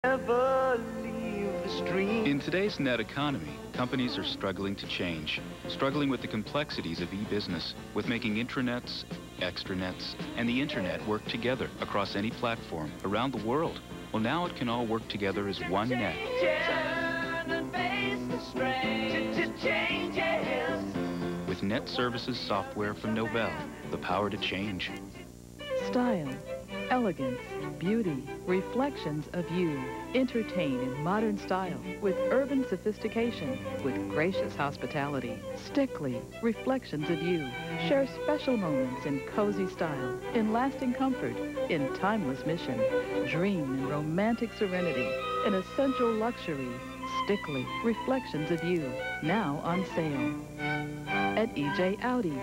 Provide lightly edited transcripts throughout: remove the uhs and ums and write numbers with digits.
Never leave the stream. In today's net economy, companies are struggling to change, struggling with the complexities of e-business, with making intranets, extranets, and the internet work together across any platform around the world. Well, now it can all work together as one net. With Net Services software from Novell, the power to change. Style, elegance, beauty, reflections of you. Entertain in modern style with urban sophistication, with gracious hospitality. Stickley, reflections of you. Share special moments in cozy style, in lasting comfort, in timeless mission. Dream in romantic serenity, in essential luxury. Stickley, reflections of you. Now on sale at EJ Audi.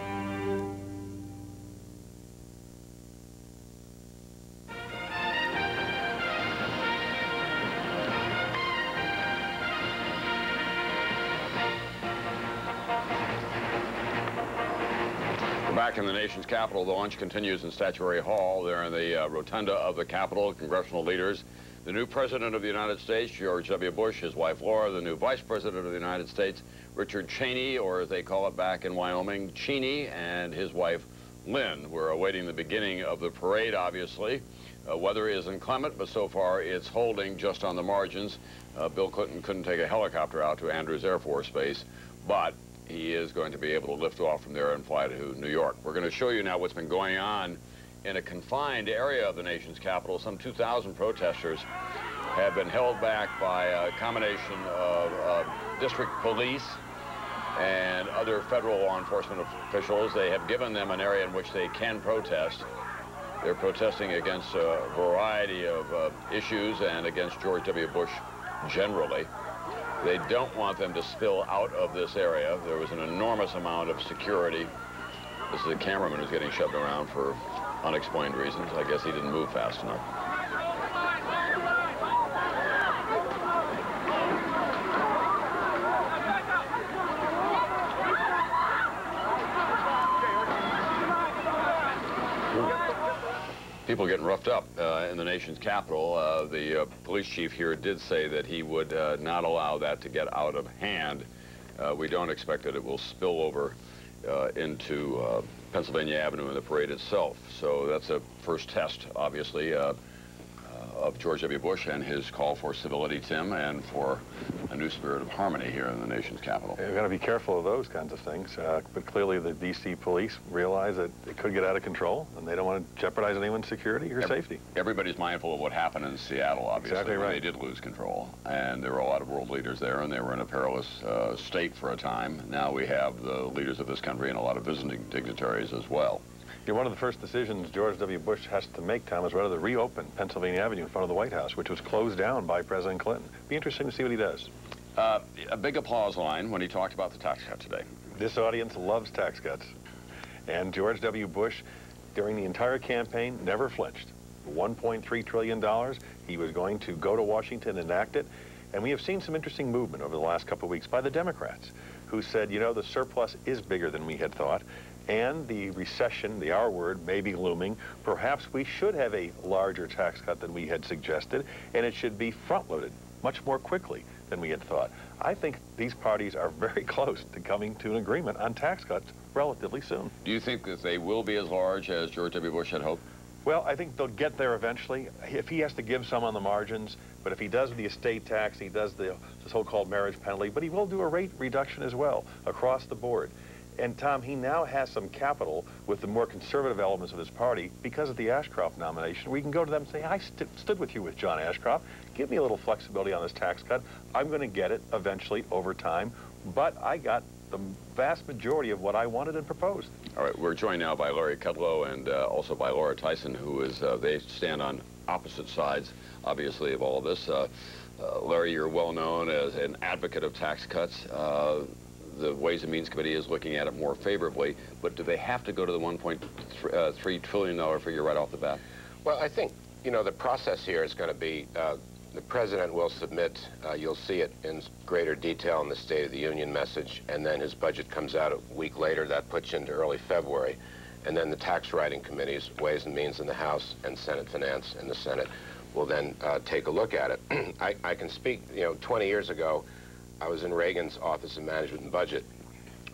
Back in the nation's capital, the lunch continues in Statuary Hall. There in the rotunda of the Capitol, congressional leaders. The new President of the United States, George W. Bush, his wife Laura, the new Vice President of the United States, Richard Cheney, or as they call it back in Wyoming, Cheney, and his wife Lynn. We're awaiting the beginning of the parade, obviously. Weather is inclement, but so far it's holding just on the margins. Bill Clinton couldn't take a helicopter out to Andrews Air Force Base, but he is going to be able to lift off from there and fly to New York. We're going to show you now what's been going on in a confined area of the nation's capital. Some 2,000 protesters have been held back by a combination of district police and other federal law enforcement officials. They have given them an area in which they can protest. They're protesting against a variety of issues and against George W. Bush generally. They don't want them to spill out of this area. There was an enormous amount of security. This is a cameraman who's getting shoved around for unexplained reasons. I guess he didn't move fast enough. People getting roughed up in the nation's capital. The police chief here did say that he would not allow that to get out of hand. We don't expect that it will spill over into Pennsylvania Avenue and the parade itself. So that's a first test, obviously, of George W. Bush and his call for civility, Tim, and for a new spirit of harmony here in the nation's capital. We've got to be careful of those kinds of things, but clearly the D.C. police realize that it could get out of control, and they don't want to jeopardize anyone's security or safety. Everybody's mindful of what happened in Seattle, obviously, exactly right. When they did lose control, and there were a lot of world leaders there, and they were in a perilous state for a time. Now we have the leaders of this country and a lot of visiting dignitaries as well. One of the first decisions George W. Bush has to make, Tom, is whether to reopen Pennsylvania Avenue in front of the White House, which was closed down by President Clinton. Be interesting to see what he does. A big applause line when he talked about the tax cut today. This audience loves tax cuts. And George W. Bush, during the entire campaign, never flinched. $1.3 trillion, he was going to go to Washington and enact it. And we have seen some interesting movement over the last couple of weeks by the Democrats, who said, you know, the surplus is bigger than we had thought. And the recession, the R word, may be looming. Perhaps we should have a larger tax cut than we had suggested, and it should be front-loaded much more quickly than we had thought. I think these parties are very close to coming to an agreement on tax cuts relatively soon. Do you think that they will be as large as George W. Bush had hoped? Well, I think they'll get there eventually. If he has to give some on the margins, but if he does the estate tax, he does the so-called marriage penalty, but he will do a rate reduction as well across the board. And, Tom, he now has some capital with the more conservative elements of his party because of the Ashcroft nomination. We can go to them and say, I stood with you with John Ashcroft. Give me a little flexibility on this tax cut. I'm going to get it eventually over time, but I got the vast majority of what I wanted and proposed. All right, we're joined now by Larry Kudlow and also by Laura Tyson, who is, they stand on opposite sides, obviously, of all of this. Larry, you're well known as an advocate of tax cuts. The Ways and Means Committee is looking at it more favorably, but do they have to go to the $1.3 trillion figure right off the bat? Well, I think, you know, the process here is going to be, the President will submit, you'll see it in greater detail in the State of the Union message, and then his budget comes out a week later. That puts you into early February. And then the tax writing committees, Ways and Means in the House and Senate Finance in the Senate, will then take a look at it. I can speak, 20 years ago, I was in Reagan's Office of Management and Budget.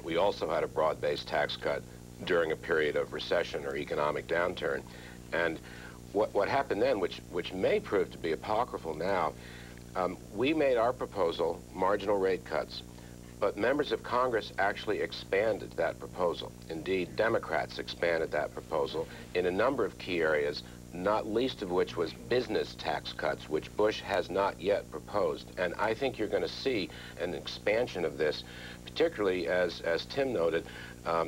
We also had a broad-based tax cut during a period of recession or economic downturn. And what happened then, which may prove to be apocryphal now, we made our proposal marginal rate cuts, but members of Congress actually expanded that proposal. Indeed, Democrats expanded that proposal in a number of key areas, not least of which was business tax cuts, which Bush has not yet proposed. And I think you're going to see an expansion of this, particularly as Tim noted,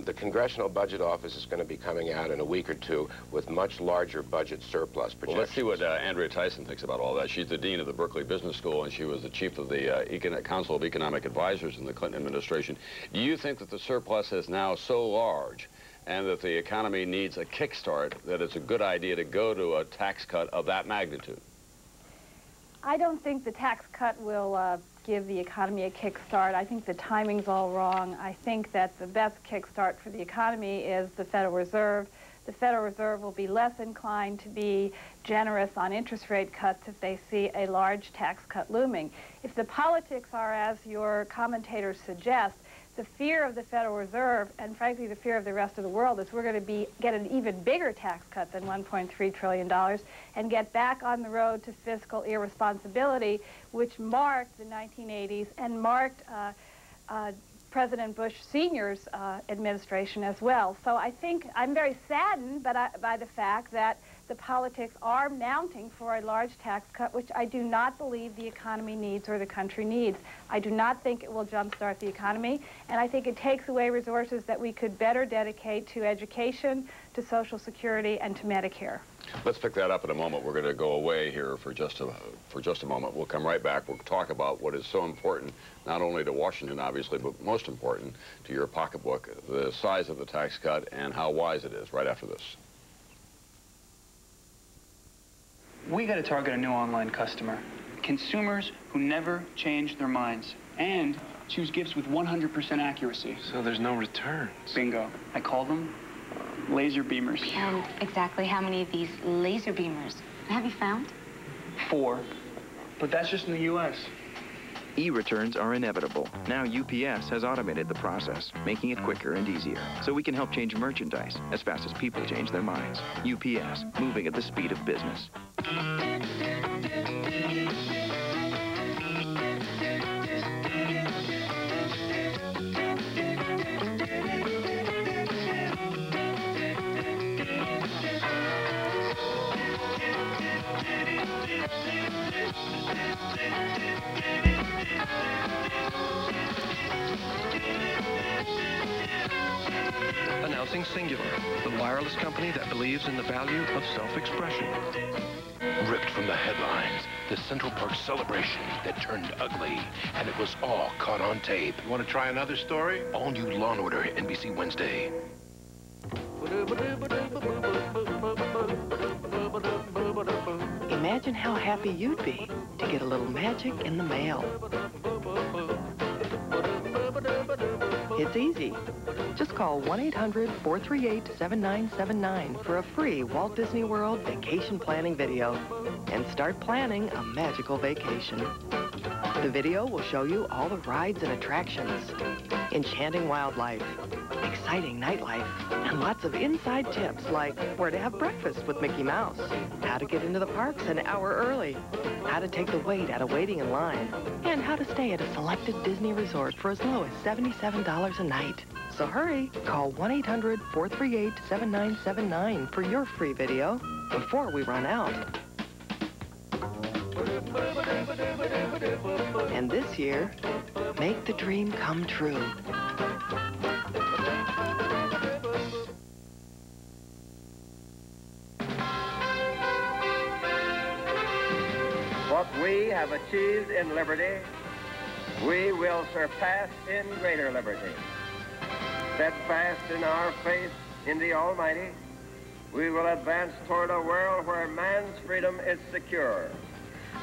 the Congressional Budget Office is going to be coming out in a week or two with much larger budget surplus projections. Well, let's see what Andrea Tyson thinks about all that. She's the dean of the Berkeley Business School, and she was the chief of the Council of Economic Advisors in the Clinton administration. Do you think that the surplus is now so large and that the economy needs a kickstart that it's a good idea to go to a tax cut of that magnitude? I don't think the tax cut will give the economy a kickstart. I think the timing's all wrong. I think that the best kickstart for the economy is the Federal Reserve. The Federal Reserve will be less inclined to be generous on interest rate cuts if they see a large tax cut looming. If the politics are as your commentators suggest, the fear of the Federal Reserve, and frankly the fear of the rest of the world, is we're going to get an even bigger tax cut than $1.3 trillion and get back on the road to fiscal irresponsibility, which marked the 1980s and marked President Bush Sr.'s administration as well. So I think I'm very saddened by the fact that the politics are mounting for a large tax cut, which I do not believe the economy needs or the country needs. I do not think it will jumpstart the economy, and I think it takes away resources that we could better dedicate to education, to Social Security, and to Medicare. Let's pick that up in a moment. We're going to go away here for just a moment. We'll come right back. We'll talk about what is so important, not only to Washington, obviously, but most important to your pocketbook, the size of the tax cut and how wise it is, right after this. We got to target a new online customer. Consumers who never change their minds and choose gifts with 100% accuracy. So there's no returns. Bingo. I call them laser beamers. And exactly how many of these laser beamers have you found? 4. But that's just in the U.S. E-returns are inevitable. Now UPS has automated the process, making it quicker and easier, so we can help change merchandise as fast as people change their minds. UPS, moving at the speed of business. Announcing Singular, the wireless company that believes in the value of self-expression. Ripped from the headlines, the Central Park celebration that turned ugly, and it was all caught on tape. You want to try another story? All new Law & Order, NBC Wednesday. Imagine how happy you'd be to get a little magic in the mail. It's easy. Just call 1-800-438-7979 for a free Walt Disney World vacation planning video and start planning a magical vacation. The video will show you all the rides and attractions, enchanting wildlife, exciting nightlife, and lots of inside tips like where to have breakfast with Mickey Mouse, how to get into the parks an hour early, how to take the wait out of waiting in line, and how to stay at a selected Disney resort for as low as $77 a night. So hurry, call 1-800-438-7979 for your free video before we run out. And this year, make the dream come true. What we have achieved in liberty, we will surpass in greater liberty. Steadfast in our faith in the Almighty, we will advance toward a world where man's freedom is secure.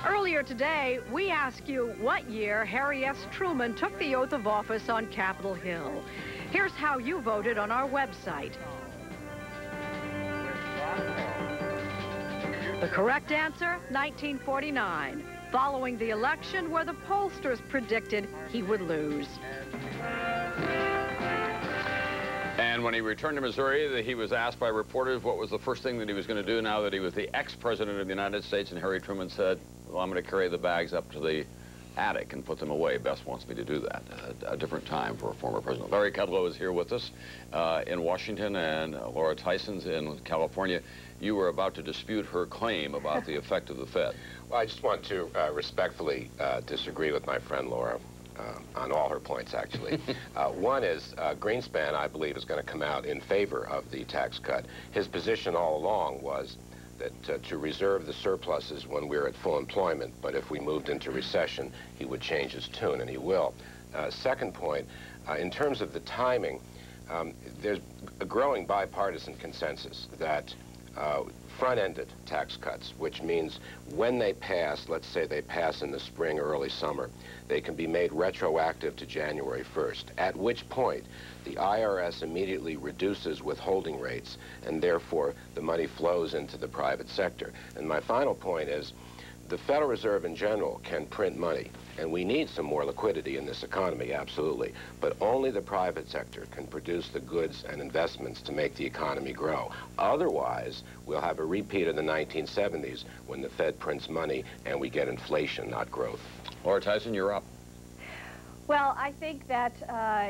Earlier today, we asked you what year Harry S. Truman took the oath of office on Capitol Hill. Here's how you voted on our website. The correct answer, 1949, following the election where the pollsters predicted he would lose. And when he returned to Missouri, he was asked by reporters what was the first thing that he was going to do now that he was the ex-president of the United States, and Harry Truman said, well, I'm going to carry the bags up to the attic and put them away. Bess wants me to do that. A different time for a former president. Larry Kudlow is here with us in Washington, and Laura Tyson's in California. You were about to dispute her claim about the effect of the Fed. Well, I just want to respectfully disagree with my friend Laura on all her points, actually. One is Greenspan, I believe, is going to come out in favor of the tax cut. His position all along was that to reserve the surpluses when we're at full employment, but if we moved into recession, he would change his tune, and he will. Second point, in terms of the timing, there's a growing bipartisan consensus that front-ended tax cuts, which means when they pass, let's say they pass in the spring or early summer, they can be made retroactive to January 1st, at which point the IRS immediately reduces withholding rates, and therefore the money flows into the private sector. And my final point is the Federal Reserve in general can print money, and we need some more liquidity in this economy, absolutely, but only the private sector can produce the goods and investments to make the economy grow. Otherwise, we'll have a repeat of the 1970s when the Fed prints money and we get inflation, not growth. Laura Tyson, you're up. Well, I think that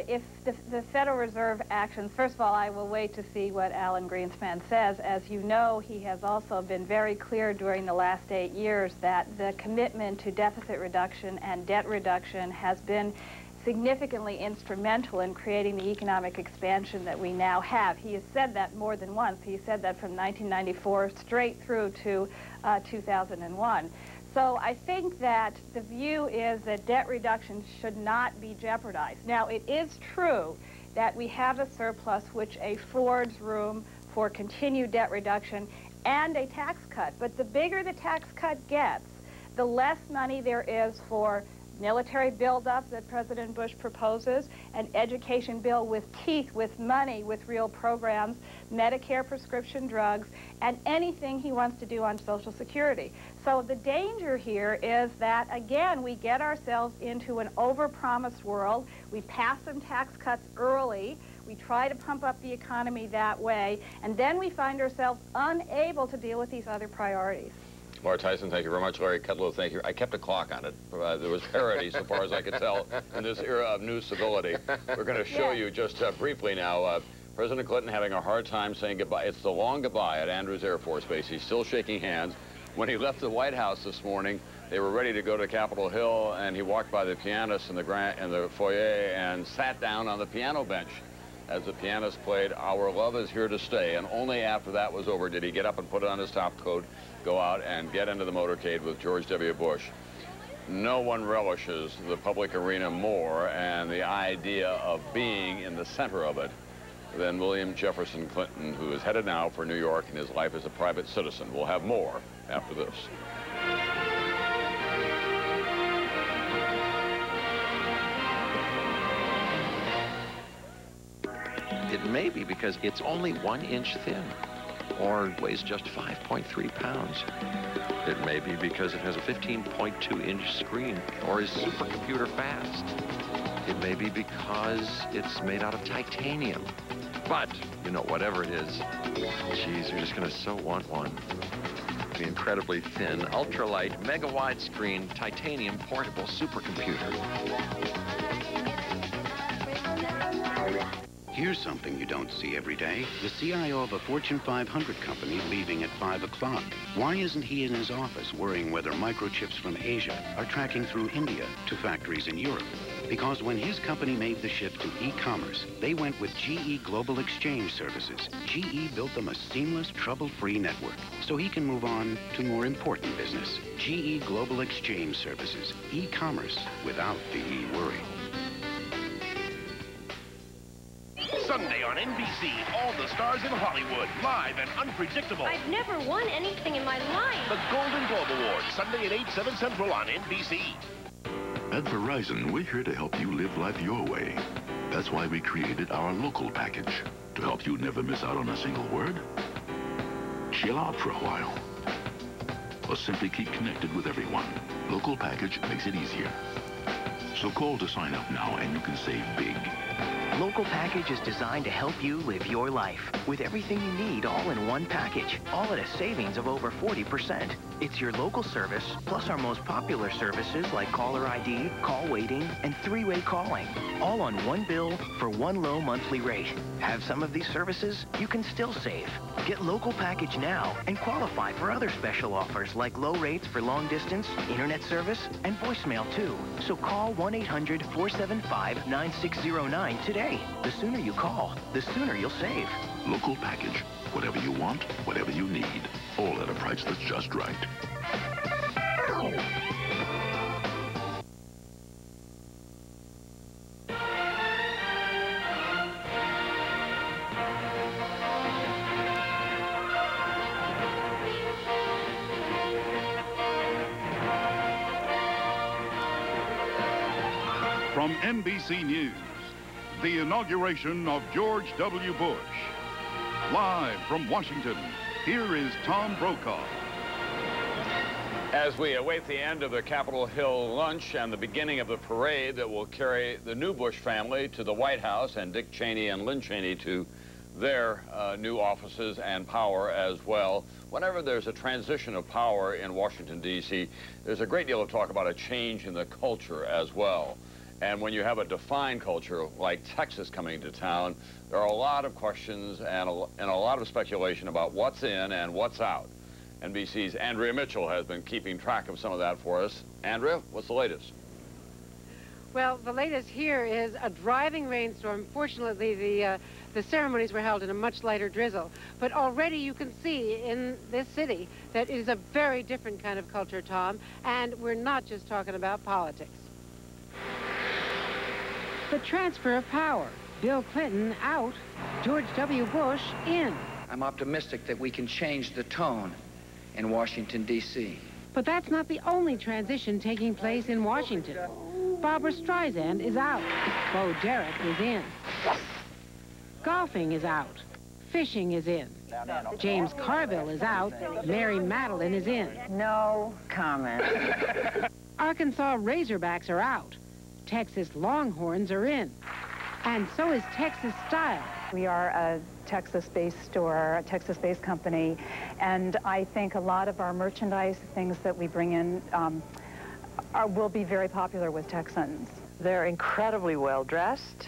if the Federal Reserve actions, first of all, I will wait to see what Alan Greenspan says. As you know, he has also been very clear during the last 8 years that the commitment to deficit reduction and debt reduction has been significantly instrumental in creating the economic expansion that we now have. He has said that more than once. He said that from 1994 straight through to 2001. So I think that the view is that debt reduction should not be jeopardized. Now, it is true that we have a surplus which affords room for continued debt reduction and a tax cut. But the bigger the tax cut gets, the less money there is for military buildup that President Bush proposes, an education bill with teeth, with money, with real programs, Medicare prescription drugs, and anything he wants to do on Social Security. So the danger here is that, again, we get ourselves into an overpromised world. We pass some tax cuts early. We try to pump up the economy that way, and then we find ourselves unable to deal with these other priorities. Laura Tyson, thank you very much. Larry Kudlow, thank you. I kept a clock on it. There was parity, so far as I could tell, in this era of new civility. We're going to show you just briefly now President Clinton having a hard time saying goodbye. It's the long goodbye at Andrews Air Force Base. He's still shaking hands. When he left the White House this morning, they were ready to go to Capitol Hill, and he walked by the pianist in the foyer and sat down on the piano bench as the pianist played Our Love Is Here to Stay. And only after that was over did he get up and put on his top coat, go out and get into the motorcade with George W. Bush. No one relishes the public arena more and the idea of being in the center of it than William Jefferson Clinton, who is headed now for New York in his life as a private citizen. We'll have more after this. It may be because it's only 1 inch thin, or weighs just 5.3 pounds. It may be because it has a 15.2-inch screen, or is supercomputer fast. It may be because it's made out of titanium. But, you know, whatever it is, geez, you're just going to so want one. The incredibly thin, ultralight, mega-wide screen, titanium portable supercomputer. Here's something you don't see every day. The CIO of a Fortune 500 company leaving at 5 o'clock. Why isn't he in his office worrying whether microchips from Asia are tracking through India to factories in Europe? Because when his company made the shift to e-commerce, they went with GE Global Exchange Services. GE built them a seamless, trouble-free network so he can move on to more important business. GE Global Exchange Services. E-commerce without the E-worry. Sunday on NBC, all the stars in Hollywood, live and unpredictable. I've never won anything in my life. The Golden Globe Awards, Sunday at 8, 7 Central on NBC. At Verizon, we're here to help you live life your way. That's why we created our local package, to help you never miss out on a single word. Chill out for a while. or simply keep connected with everyone. Local Package makes it easier. So call to sign up now and you can save big. Local Package is designed to help you live your life with everything you need all in one package, all at a savings of over 40%. It's your local service, plus our most popular services like caller ID, call waiting, and three-way calling, all on one bill for one low monthly rate. Have some of these services? You can still save. Get Local Package now and qualify for other special offers like low rates for long distance, internet service, and voicemail too. So call 1-800-475-9609 today. The sooner you call, the sooner you'll save. Local Package. Whatever you want, whatever you need. All at a price that's just right. From NBC News, the inauguration of George W. Bush. Live from Washington, here is Tom Brokaw. As we await the end of the Capitol Hill lunch and the beginning of the parade that will carry the new Bush family to the White House and Dick Cheney and Lynn Cheney to their new offices and power as well. Whenever there's a transition of power in Washington, D.C., there's a great deal of talk about a change in the culture as well. And when you have a defined culture like Texas coming to town, there are a lot of questions and a lot of speculation about what's in and what's out. NBC's Andrea Mitchell has been keeping track of some of that for us. Andrea, what's the latest? Well, the latest here is a driving rainstorm. Fortunately, the ceremonies were held in a much lighter drizzle. But already you can see in this city that it is a very different kind of culture, Tom. And we're not just talking about politics. The transfer of power. Bill Clinton out, George W. Bush in. I'm optimistic that we can change the tone in Washington, D.C. But that's not the only transition taking place in Washington. Barbra Streisand is out. Bo Derek is in. Golfing is out. Fishing is in. James Carville is out. Mary Madeline is in. No comment. Arkansas Razorbacks are out. Texas Longhorns are in. And so is Texas Style. We are a Texas-based store, a Texas-based company, and I think a lot of our merchandise, things that we bring in, will be very popular with Texans. They're incredibly well-dressed.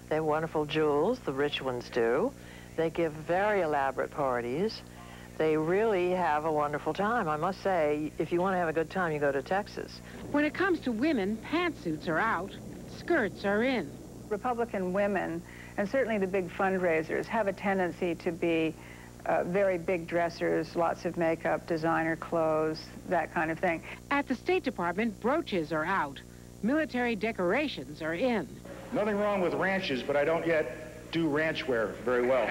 They have wonderful jewels, the rich ones do. They give very elaborate parties. They really have a wonderful time. I must say, if you want to have a good time, you go to Texas. When it comes to women, pantsuits are out, skirts are in. Republican women, and certainly the big fundraisers, have a tendency to be very big dressers, lots of makeup, designer clothes, that kind of thing. At the State Department, brooches are out. Military decorations are in. Nothing wrong with ranches, but I don't yet do ranch wear very well.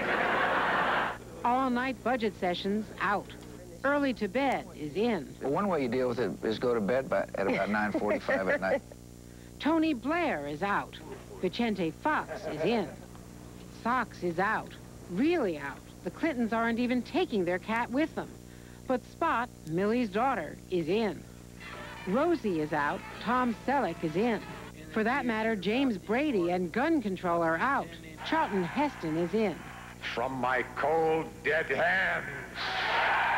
All-night budget sessions out. Early to bed is in. One way you deal with it is go to bed at about 9:45 at night. Tony Blair is out. Vicente Fox is in. Sox is out. Really out. The Clintons aren't even taking their cat with them. But Spot, Millie's daughter, is in. Rosie is out. Tom Selleck is in. For that matter, James Brady and gun control are out. Charlton Heston is in. From my cold, dead hands.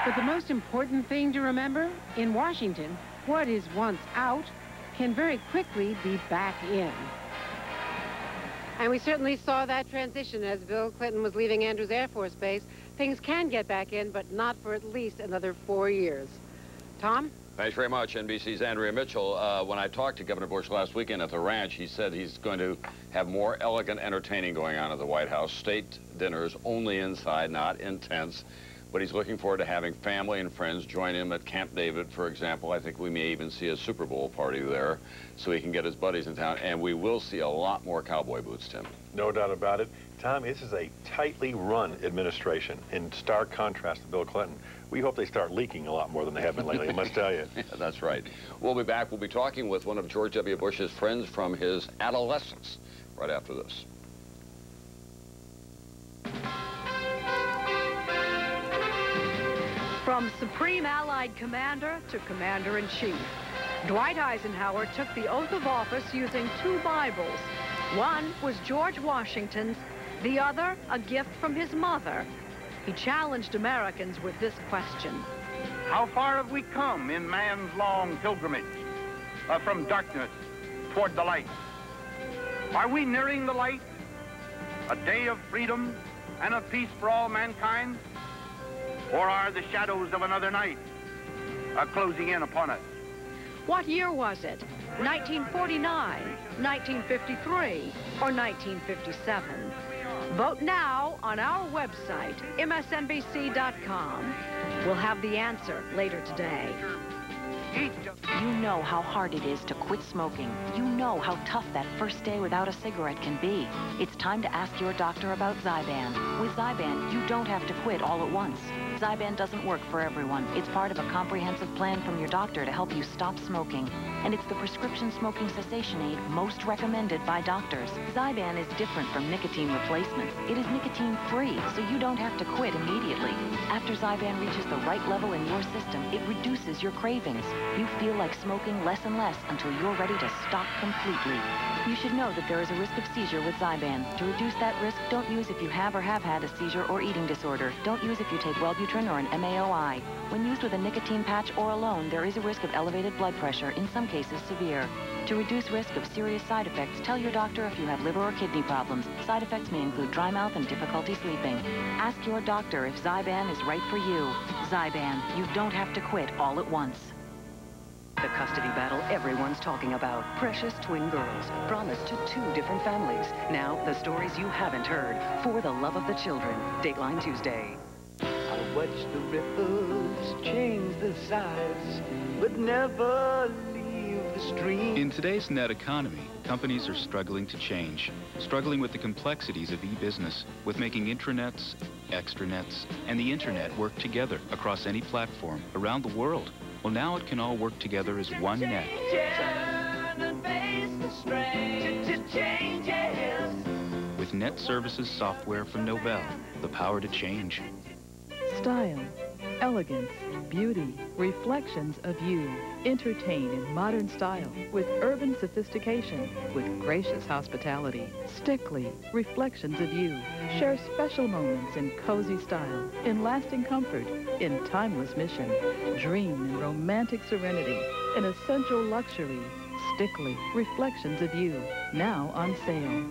But the most important thing to remember, in Washington, what is once out can very quickly be back in. And we certainly saw that transition as Bill Clinton was leaving Andrews Air Force Base. Things can get back in, but not for at least another 4 years. Tom? Thanks very much, NBC's Andrea Mitchell. When I talked to Governor Bush last weekend at the ranch, he said he's going to have more elegant entertaining going on at the White House. State dinners only inside, not in tents. But he's looking forward to having family and friends join him at Camp David, for example. I think we may even see a Super Bowl party there so he can get his buddies in town. And we will see a lot more cowboy boots, Tim. No doubt about it. Tom, this is a tightly run administration in stark contrast to Bill Clinton. We hope they start leaking a lot more than they have been lately, I must tell you. Yeah, that's right. We'll be back. We'll be talking with one of George W. Bush's friends from his adolescence right after this. From From Supreme Allied Commander to Commander-in-Chief, Dwight Eisenhower took the oath of office using 2 Bibles. One was George Washington's, the other a gift from his mother. He challenged Americans with this question. How far have we come in man's long pilgrimage from darkness toward the light? Are we nearing the light? A day of freedom and of peace for all mankind? Or are the shadows of another night closing in upon us? What year was it? 1949, 1953, or 1957? Vote now on our website, msnbc.com. We'll have the answer later today. You know how hard it is to quit smoking. You know how tough that first day without a cigarette can be. It's time to ask your doctor about Zyban. With Zyban, you don't have to quit all at once. Zyban doesn't work for everyone. It's part of a comprehensive plan from your doctor to help you stop smoking. And it's the prescription smoking cessation aid most recommended by doctors. Zyban is different from nicotine replacements. It is nicotine-free, so you don't have to quit immediately. After Zyban reaches the right level in your system, it reduces your cravings. You feel like smoking less and less until you're ready to stop completely. You should know that there is a risk of seizure with Zyban. To reduce that risk, don't use if you have or have had a seizure or eating disorder. Don't use if you take Wellbutrin or an MAOI. When used with a nicotine patch or alone, there is a risk of elevated blood pressure, in some cases severe. To reduce risk of serious side effects, tell your doctor if you have liver or kidney problems. Side effects may include dry mouth and difficulty sleeping. Ask your doctor if Zyban is right for you. Zyban, you don't have to quit all at once. The custody battle everyone's talking about. Precious twin girls, promised to 2 different families. Now, the stories you haven't heard. For the love of the children. Dateline Tuesday. I watch the ripples change the size, but never leave the stream. In today's net economy, companies are struggling to change. Struggling with the complexities of e-business, with making intranets, extranets, and the internet work together across any platform around the world. Well, now it can all work together as one net. With Net Services software from Novell, the power to change. Style, elegance, beauty, reflections of you. Entertain in modern style with urban sophistication, with gracious hospitality. Stickley, reflections of you. Share special moments in cozy style, in lasting comfort, in timeless mission. Dream in romantic serenity, in essential luxury. Stickley, reflections of you. Now on sale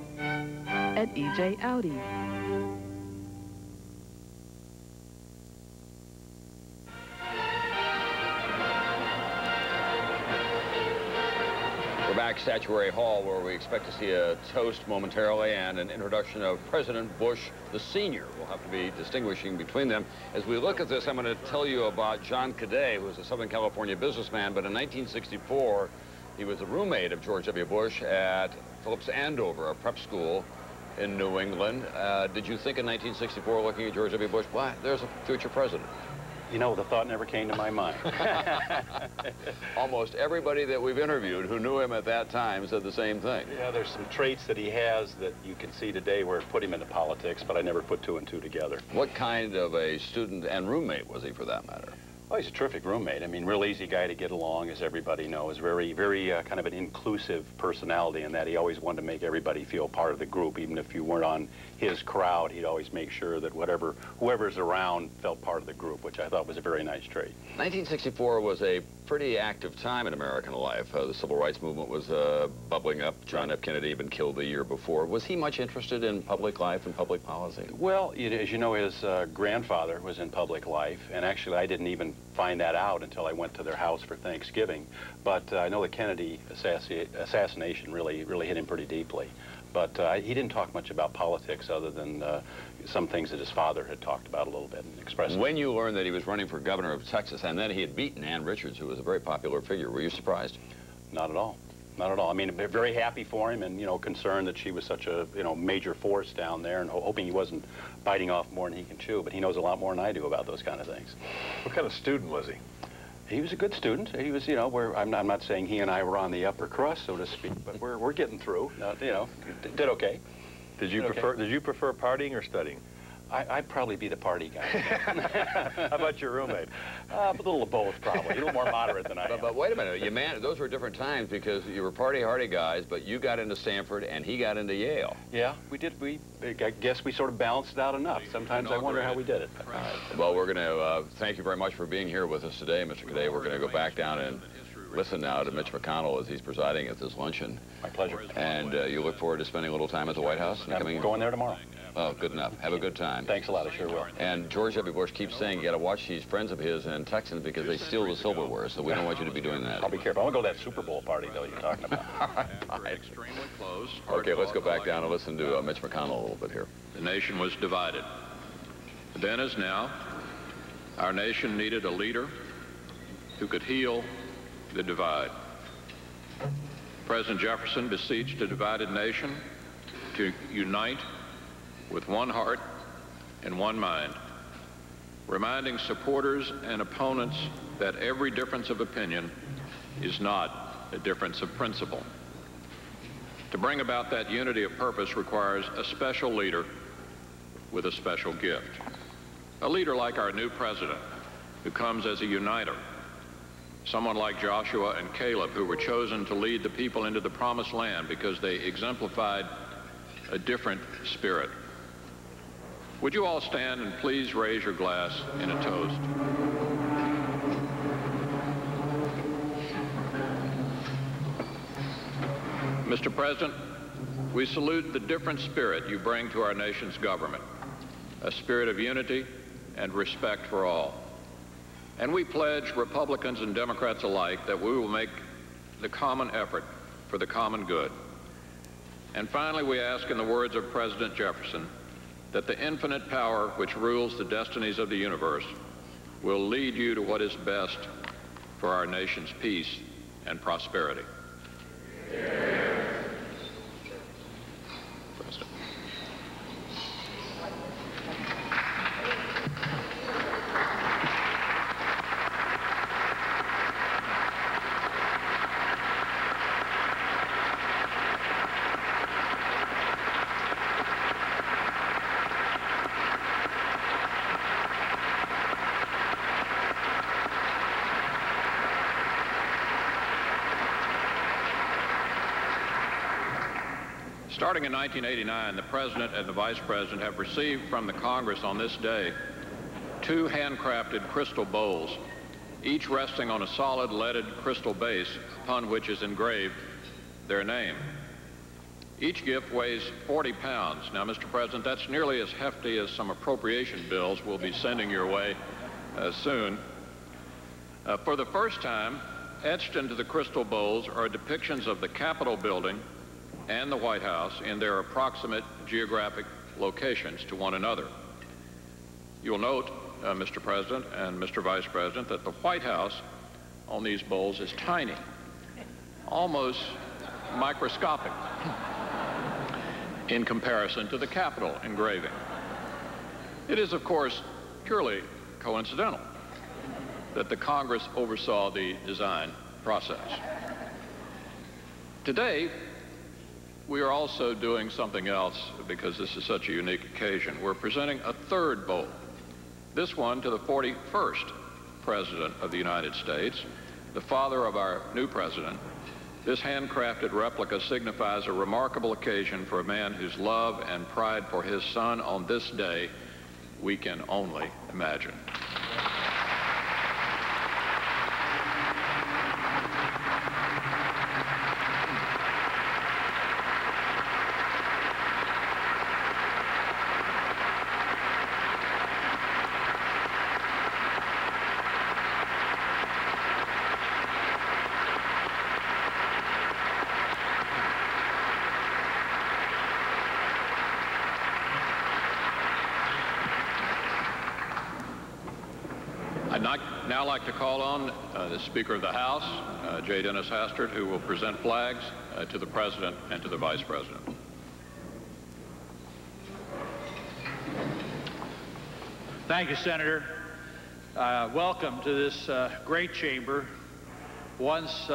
at EJ Audi. We're back Statuary Hall, where we expect to see a toast momentarily and an introduction of President Bush, the senior. We'll have to be distinguishing between them. As we look at this, I'm going to tell you about John Cadet, who was a Southern California businessman, but in 1964, he was the roommate of George W. Bush at Phillips Andover, a prep school in New England. Did you think in 1964, looking at George W. Bush, well, there's a future president? You know, the thought never came to my mind. Almost everybody that we've interviewed who knew him at that time said the same thing. Yeah, there's some traits that he has that you can see today where it put him into politics, but I never put 2 and 2 together. What kind of a student and roommate was he, for that matter? Oh, he's a terrific roommate. I mean, real easy guy to get along, as everybody knows. Very kind of an inclusive personality in that he always wanted to make everybody feel part of the group. Even if you weren't on his crowd, he'd always make sure that whoever's around felt part of the group, which I thought was a very nice trait. 1964 was a pretty active time in American life. The civil rights movement was bubbling up. John F. Kennedy had been killed the year before. Was he much interested in public life and public policy? Well, as you know, his grandfather was in public life, and actually I didn't even find that out until I went to their house for Thanksgiving. But I know the Kennedy assassination really hit him pretty deeply. But he didn't talk much about politics other than some things that his father had talked about a little bit and expressed. When you learned that he was running for governor of Texas and then he had beaten Ann Richards, who was a very popular figure, were you surprised? Not at all. Not at all. I mean, very happy for him and, you know, concerned that she was such a, major force down there and hoping he wasn't biting off more than he can chew. But he knows a lot more than I do about those kind of things. What kind of student was he? He was a good student. He was, I'm not saying he and I were on the upper crust, so to speak, but we're getting through. Did okay. Did you prefer partying or studying? I'd probably be the party guy. How about your roommate? A little of both, probably. A little more moderate than I am. But wait a minute, those were different times because you were party-hardy guys, but you got into Stanford and he got into Yale. Yeah, we did. I guess we sort of balanced it out enough. Sometimes I wonder how we did it. Well, we're going to thank you very much for being here with us today, Mr. Cadet. We're going to go back down and listen now to Mitch McConnell as he's presiding at this luncheon. My pleasure. And you look forward to spending a little time at the White House? I'm going there tomorrow. Oh, good enough. Have a good time. Thanks a lot. I sure will. And George W. Bush keeps saying you got to watch these friends of his and Texans because they steal the silverware, so we don't want you to be doing that. I'll be careful. I want to go to that Super Bowl party, though, you're talking about. Extremely close. Okay, let's go back down and listen to Mitch McConnell a little bit here. The nation was divided. Then as now, our nation needed a leader who could heal the divide. President Jefferson beseeched a divided nation to unite with one heart and one mind, reminding supporters and opponents that every difference of opinion is not a difference of principle. To bring about that unity of purpose requires a special leader with a special gift. A leader like our new president, who comes as a uniter. Someone like Joshua and Caleb, who were chosen to lead the people into the promised land because they exemplified a different spirit. Would you all stand and please raise your glass in a toast? Mr. President, we salute the different spirit you bring to our nation's government, a spirit of unity and respect for all. And we pledge, Republicans and Democrats alike, that we will make the common effort for the common good. And finally, we ask in the words of President Jefferson, that the infinite power which rules the destinies of the universe will lead you to what is best for our nation's peace and prosperity. Starting in 1989, the President and the Vice President have received from the Congress on this day 2 handcrafted crystal bowls, each resting on a solid leaded crystal base upon which is engraved their name. Each gift weighs 40 pounds. Now, Mr. President, that's nearly as hefty as some appropriation bills we'll be sending your way soon. For the first time, etched into the crystal bowls are depictions of the Capitol building and the White House in their approximate geographic locations to one another. You'll note, Mr. President and Mr. Vice President, that the White House on these bowls is tiny, almost microscopic in comparison to the Capitol engraving. It is, of course, purely coincidental that the Congress oversaw the design process. Today, we are also doing something else because this is such a unique occasion. We're presenting a 3rd bowl, this one to the 41st President of the United States, the father of our new president. This handcrafted replica signifies a remarkable occasion for a man whose love and pride for his son on this day we can only imagine. I'd now like to call on the Speaker of the House, J. Dennis Hastert, who will present flags to the President and to the Vice President. Thank you, Senator. Welcome to this great chamber, once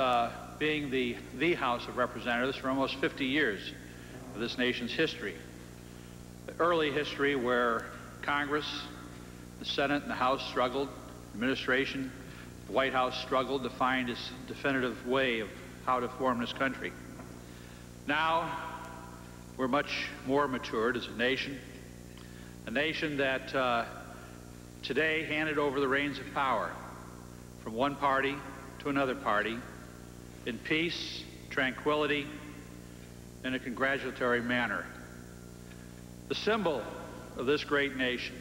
being the House of Representatives for almost 50 years of this nation's history. The early history where Congress, the Senate and the House struggled, the administration, the White House struggled to find its definitive way of how to form this country. Now, we're much more matured as a nation that today handed over the reins of power from one party to another party in peace, tranquility, in a congratulatory manner. The symbol of this great nation,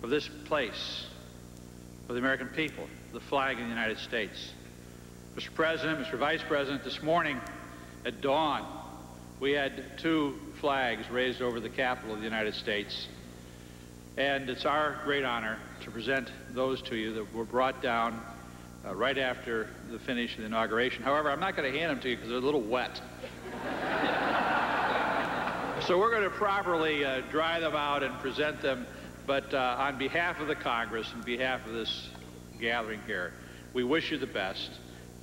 of this place, of the American people, the flag of the United States. Mr. President, Mr. Vice President, this morning at dawn, we had 2 flags raised over the Capitol of the United States. And it's our great honor to present those to you that were brought down right after the finish of the inauguration. However, I'm not going to hand them to you because they're a little wet. So we're going to properly dry them out and present them. But on behalf of the Congress, on behalf of this gathering here, we wish you the best.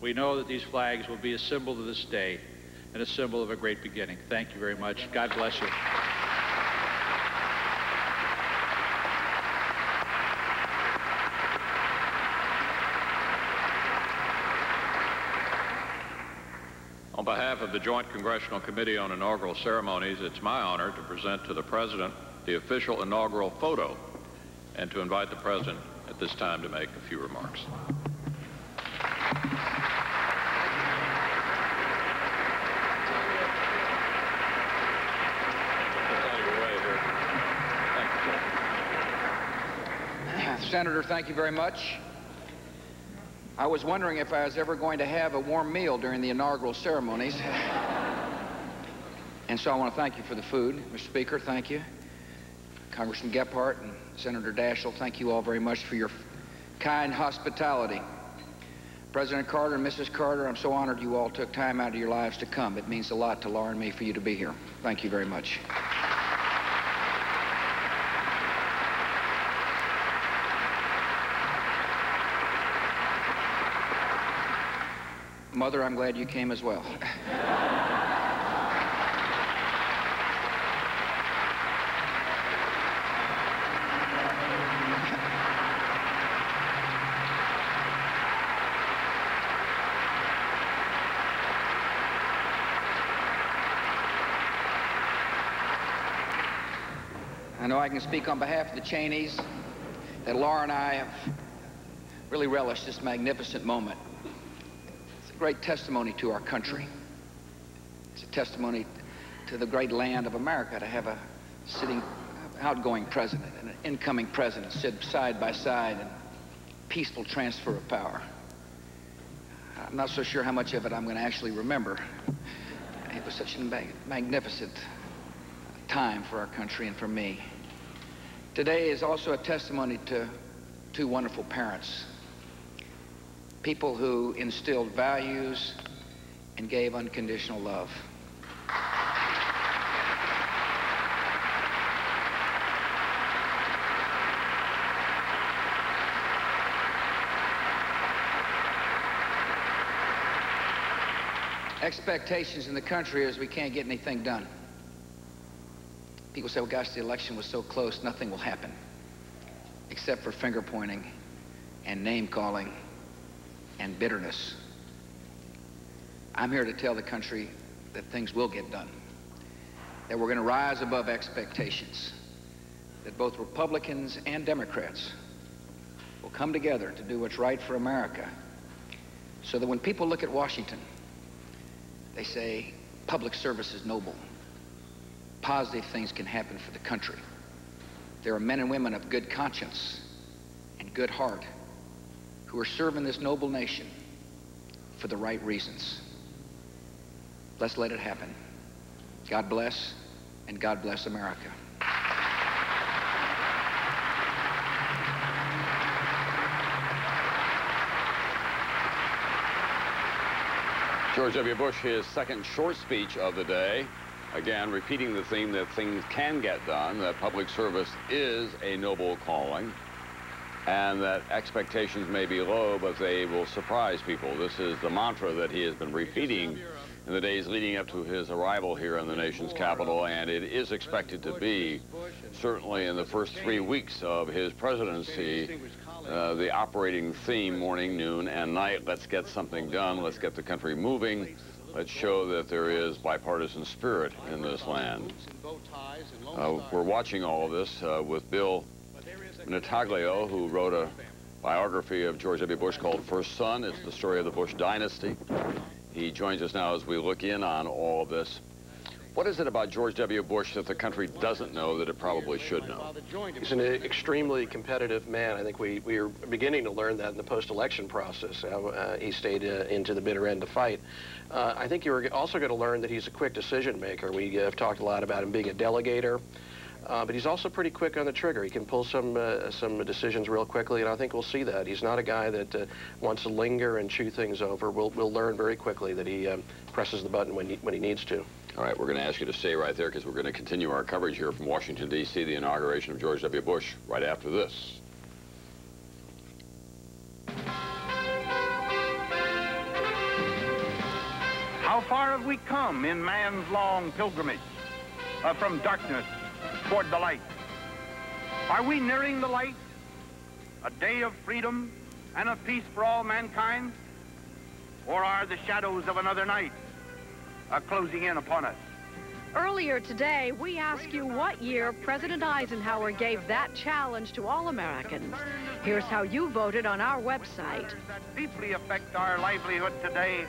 We know that these flags will be a symbol of this day and a symbol of a great beginning. Thank you very much. God bless you. On behalf of the Joint Congressional Committee on Inaugural Ceremonies, it's my honor to present to the President the official inaugural photo and to invite the President at this time to make a few remarks. Senator, thank you very much. I was wondering if I was ever going to have a warm meal during the inaugural ceremonies. And so I want to thank you for the food. Mr. Speaker, thank you. Congressman Gephardt and Senator Daschle, thank you all very much for your kind hospitality. President Carter and Mrs. Carter, I'm so honored you all took time out of your lives to come. It means a lot to Laura and me for you to be here. Thank you very much. Mother, I'm glad you came as well. I know I can speak on behalf of the Cheneys that Laura and I have really relished this magnificent moment. It's a great testimony to our country. It's a testimony to the great land of America to have a sitting outgoing president and an incoming president sit side by side in peaceful transfer of power. I'm not so sure how much of it I'm going to actually remember. It was such a magnificent time for our country and for me. Today is also a testimony to 2 wonderful parents, people who instilled values and gave unconditional love. Expectations in the country is we can't get anything done. People say, well, gosh, the election was so close, nothing will happen, except for finger pointing and name calling and bitterness. I'm here to tell the country that things will get done, that we're going to rise above expectations, that both Republicans and Democrats will come together to do what's right for America, so that when people look at Washington, they say, public service is noble. Positive things can happen for the country. There are men and women of good conscience and good heart who are serving this noble nation for the right reasons. Let's let it happen. God bless, and God bless America. George W. Bush, his second short speech of the day, again repeating the theme that things can get done, that public service is a noble calling. and that expectations may be low, but they will surprise people. This is the mantra that he has been repeating in the days leading up to his arrival here in the nation's capital, and it is expected to be, certainly in the first 3 weeks of his presidency, the operating theme morning, noon, and night. Let's get something done. Let's get the country moving. Let's show that there is bipartisan spirit in this land. We're watching all of this with Bill Nataglio, who wrote a biography of George W. Bush called First Son. It's the story of the Bush dynasty. He joins us now as we look in on all of this. What is it about George W. Bush that the country doesn't know that it probably should know? He's an extremely competitive man. I think we are beginning to learn that in the post-election process. He stayed into the bitter end to fight. I think you're also going to learn that he's a quick decision maker. We have talked a lot about him being a delegator. But he's also pretty quick on the trigger. He can pull some decisions real quickly, and I think we'll see that. He's not a guy that wants to linger and chew things over. We'll learn very quickly that he presses the button when he needs to. All right, we're going to ask you to stay right there because we're going to continue our coverage here from Washington, D.C., the inauguration of George W. Bush, right after this. How far have we come in man's long pilgrimage from darkness toward the light? Are we nearing the light? A day of freedom and of peace for all mankind? Or are the shadows of another night closing in upon us? Earlier today, we asked you what year President Eisenhower gave that challenge to all Americans. Here's how you voted on our website. That deeply affect our livelihood today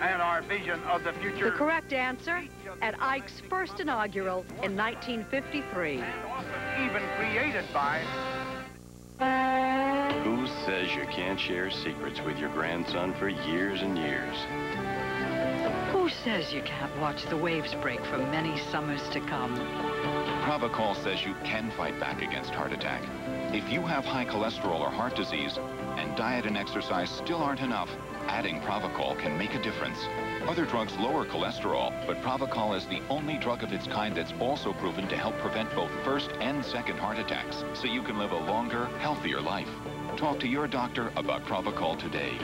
and our vision of the future. The correct answer, at Ike's first inaugural in 1953. Even created by... Who says you can't share secrets with your grandson for years and years? Who says you can't watch the waves break for many summers to come? Pravachol says you can fight back against heart attack. If you have high cholesterol or heart disease, and diet and exercise still aren't enough, adding Pravachol can make a difference. Other drugs lower cholesterol, but Pravachol is the only drug of its kind that's also proven to help prevent both first and second heart attacks, so you can live a longer, healthier life. Talk to your doctor about Pravachol today.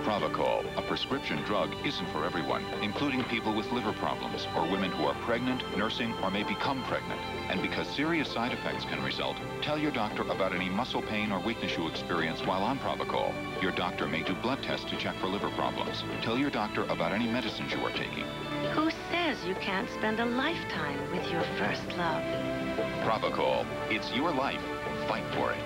Pravachol, a prescription drug, isn't for everyone, including people with liver problems or women who are pregnant, nursing, or may become pregnant. And because serious side effects can result, tell your doctor about any muscle pain or weakness you experience while on Pravachol. Your doctor may do blood tests to check for liver problems. Tell your doctor about any medicines you are taking. Who says you can't spend a lifetime with your first love? Pravachol, it's your life. Fight for it.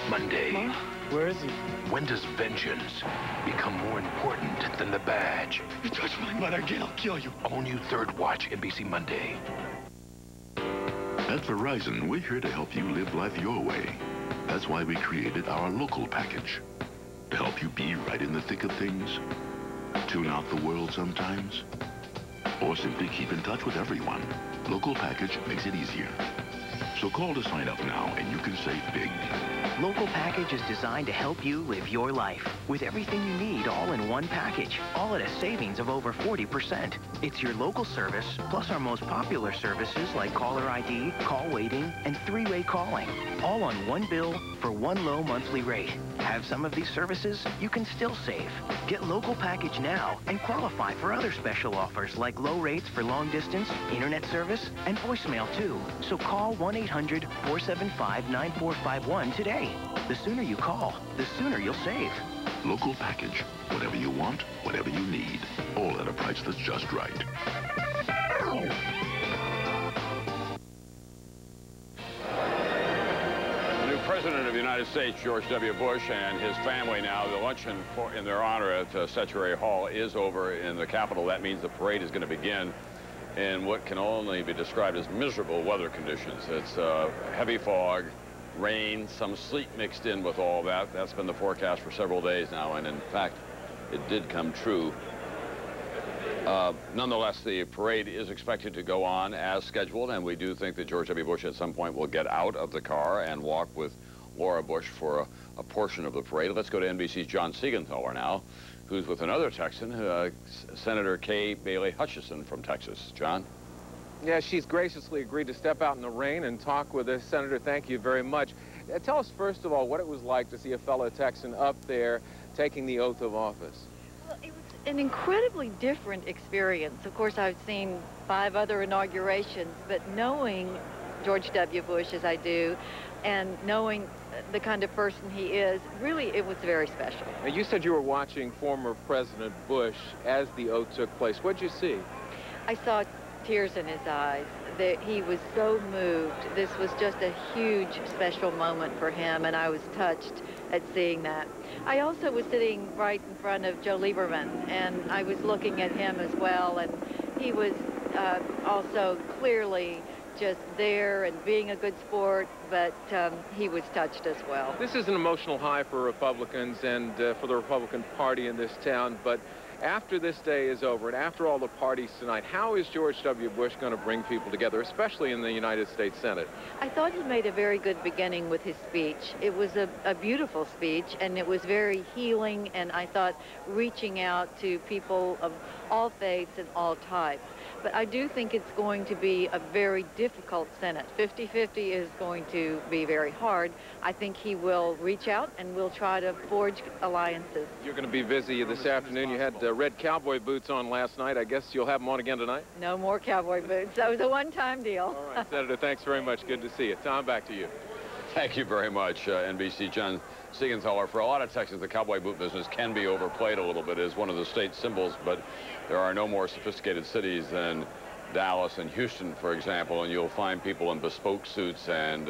Monday. Huh? Where is he? When does vengeance become more important than the badge? You touch my mother again, I'll kill you. All new Third Watch, NBC Monday. At Verizon, we're here to help you live life your way. That's why we created our local package. To help you be right in the thick of things. Tune out the world sometimes. Or simply keep in touch with everyone. Local package makes it easier. So call to sign up now and you can save big. Local Package is designed to help you live your life with everything you need all in one package, all at a savings of over 40%. It's your local service, plus our most popular services like caller ID, call waiting, and three-way calling, all on one bill for one low monthly rate. Have some of these services? You can still save. Get Local Package now and qualify for other special offers like low rates for long distance, internet service, and voicemail too. So call 1-800-475-9451 today. The sooner you call, the sooner you'll save. Local package. Whatever you want, whatever you need. All at a price that's just right. The new President of the United States, George W. Bush, and his family now, the luncheon in their honor at Statuary Hall is over in the Capitol. That means the parade is going to begin in what can only be described as miserable weather conditions. It's heavy fog, rain, some sleet mixed in with all that. That's been the forecast for several days now, and in fact, it did come true. Nonetheless, the parade is expected to go on as scheduled, and we do think that George W. Bush at some point will get out of the car and walk with Laura Bush for a portion of the parade. Let's go to NBC's John Siegenthaler now, who's with another Texan, Senator Kay Bailey Hutchison from Texas. John? Yeah, she's graciously agreed to step out in the rain and talk with us. Senator, thank you very much. Tell us, first of all, what it was like to see a fellow Texan up there taking the oath of office. Well, it was an incredibly different experience. Of course, I've seen 5 other inaugurations, but knowing George W. Bush as I do, and knowing the kind of person he is, really, it was very special. Now, you said you were watching former President Bush as the oath took place. What did you see? I saw tears in his eyes. He was so moved. This was just a huge, special moment for him, and I was touched at seeing that. I also was sitting right in front of Joe Lieberman, and I was looking at him as well, and he was also clearly just there and being a good sport, but he was touched as well. This is an emotional high for Republicans and for the Republican Party in this town, but after this day is over and after all the parties tonight, how is George W. Bush going to bring people together, especially in the United States Senate? I thought he made a very good beginning with his speech. It was a beautiful speech, and it was very healing, and I thought reaching out to people of all faiths and all types. But I do think it's going to be a very difficult Senate. 50-50 is going to be very hard. I think he will reach out and will try to forge alliances. You're going to be busy this afternoon. You had red cowboy boots on last night. I guess you'll have them on again tonight? No more cowboy boots. That was a one-time deal. All right, Senator, thanks very much. Good to see you. Tom, back to you. Thank you very much, NBC. John Siegenthaler. For a lot of Texans, the cowboy boot business can be overplayed a little bit as one of the state symbols, but there are no more sophisticated cities than Dallas and Houston, for example, and you'll find people in bespoke suits and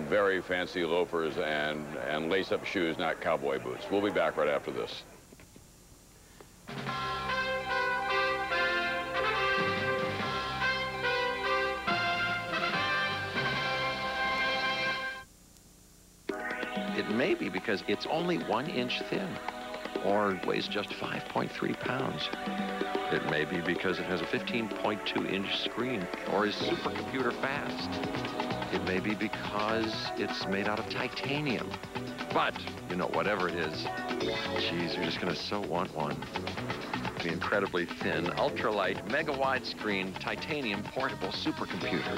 very fancy loafers and lace-up shoes, not cowboy boots. We'll be back right after this. It may be because it's only 1 inch thin, or weighs just 5.3 pounds. It may be because it has a 15.2-inch screen, or is supercomputer fast. It may be because it's made out of titanium. But, you know, whatever it is, geez, you're just gonna so want one. The incredibly thin, ultralight, mega-wide screen, titanium portable supercomputer.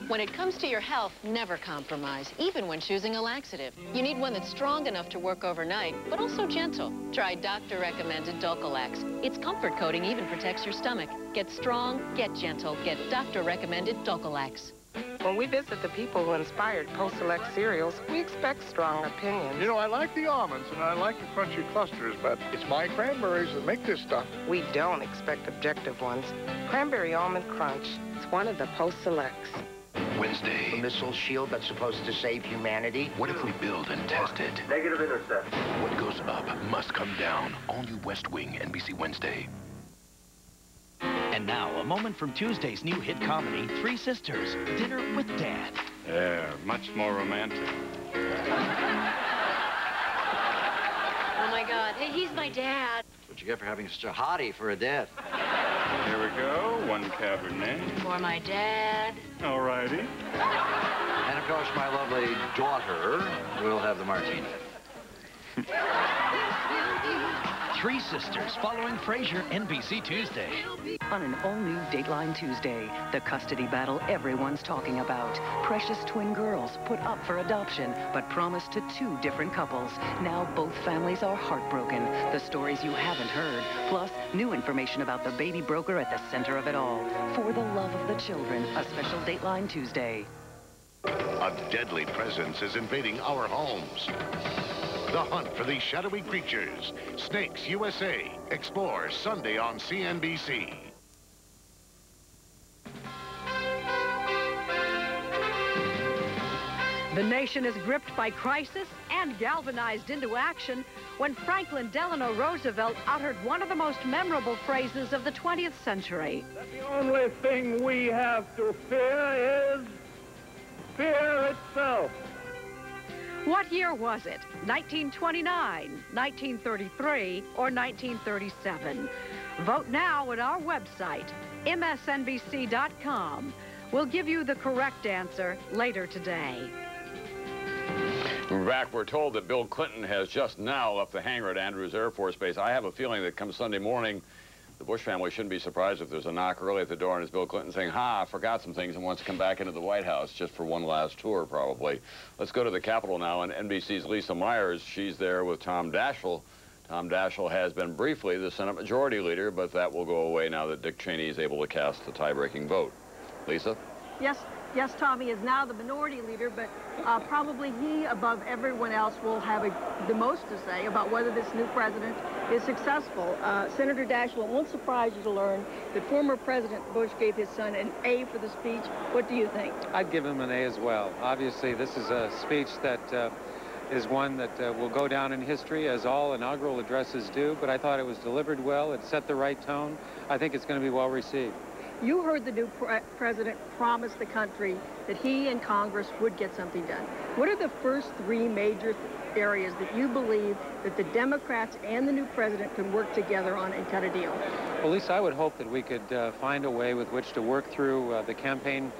When it comes to your health, never compromise, even when choosing a laxative. You need one that's strong enough to work overnight, but also gentle. Try doctor-recommended Dulcolax. Its comfort coating even protects your stomach. Get strong, get gentle, get doctor-recommended Dulcolax. When we visit the people who inspired Post-Select cereals, we expect strong opinions. You know, I like the almonds and I like the crunchy clusters, but it's my cranberries that make this stuff. We don't expect objective ones. Cranberry Almond Crunch. It's one of the Post-Selects. Wednesday. The missile shield that's supposed to save humanity. What if we build and test it? Negative intercept. What goes up must come down. All new West Wing, NBC Wednesday. And now, a moment from Tuesday's new hit comedy, Three Sisters, Dinner with Dad. Yeah, much more romantic. Oh, my God. Hey, he's my dad. What'd you get for having such a hottie for a dad? Here we go, 1 Cabernet. For my dad. All righty. And, of course, my lovely daughter will have the martini. Three Sisters, following Frasier, NBC Tuesday. On an all-new Dateline Tuesday, the custody battle everyone's talking about. Precious twin girls put up for adoption, but promised to 2 different couples. Now both families are heartbroken. The stories you haven't heard, plus new information about the baby broker at the center of it all. For the love of the children, a special Dateline Tuesday. A deadly presence is invading our homes. The hunt for these shadowy creatures. Snakes USA. Explore Sunday on CNBC. The nation is gripped by crisis and galvanized into action when Franklin Delano Roosevelt uttered one of the most memorable phrases of the 20th century. The only thing we have to fear is fear itself. What year was it? 1929, 1933, or 1937? Vote now at our website, msnbc.com. We'll give you the correct answer later today. We're back. We're told that Bill Clinton has just now left the hangar at Andrews Air Force Base. I have a feeling that come Sunday morning, The Bush family shouldn't be surprised if there's a knock early at the door and it's Bill Clinton saying, ha, I forgot some things and wants to come back into the White House just for one last tour, probably. Let's go to the Capitol now, and NBC's Lisa Myers, she's there with Tom Daschle. Tom Daschle has been briefly the Senate Majority Leader, but that will go away now that Dick Cheney is able to cast the tie-breaking vote. Lisa? Yes, Tommy is now the minority leader, but probably he, above everyone else, will have the most to say about whether this new president is successful. Senator Daschle, it won't surprise you to learn that former President Bush gave his son an A for the speech. What do you think? I'd give him an A as well. Obviously, this is a speech that is one that will go down in history, as all inaugural addresses do, but I thought it was delivered well. It set the right tone. I think it's going to be well received. You heard the new president promise the country that he and Congress would get something done. What are the first three major areas that you believe that the Democrats and the new president can work together on and cut a deal? Well, Lisa, I would hope that we could find a way with which to work through the campaign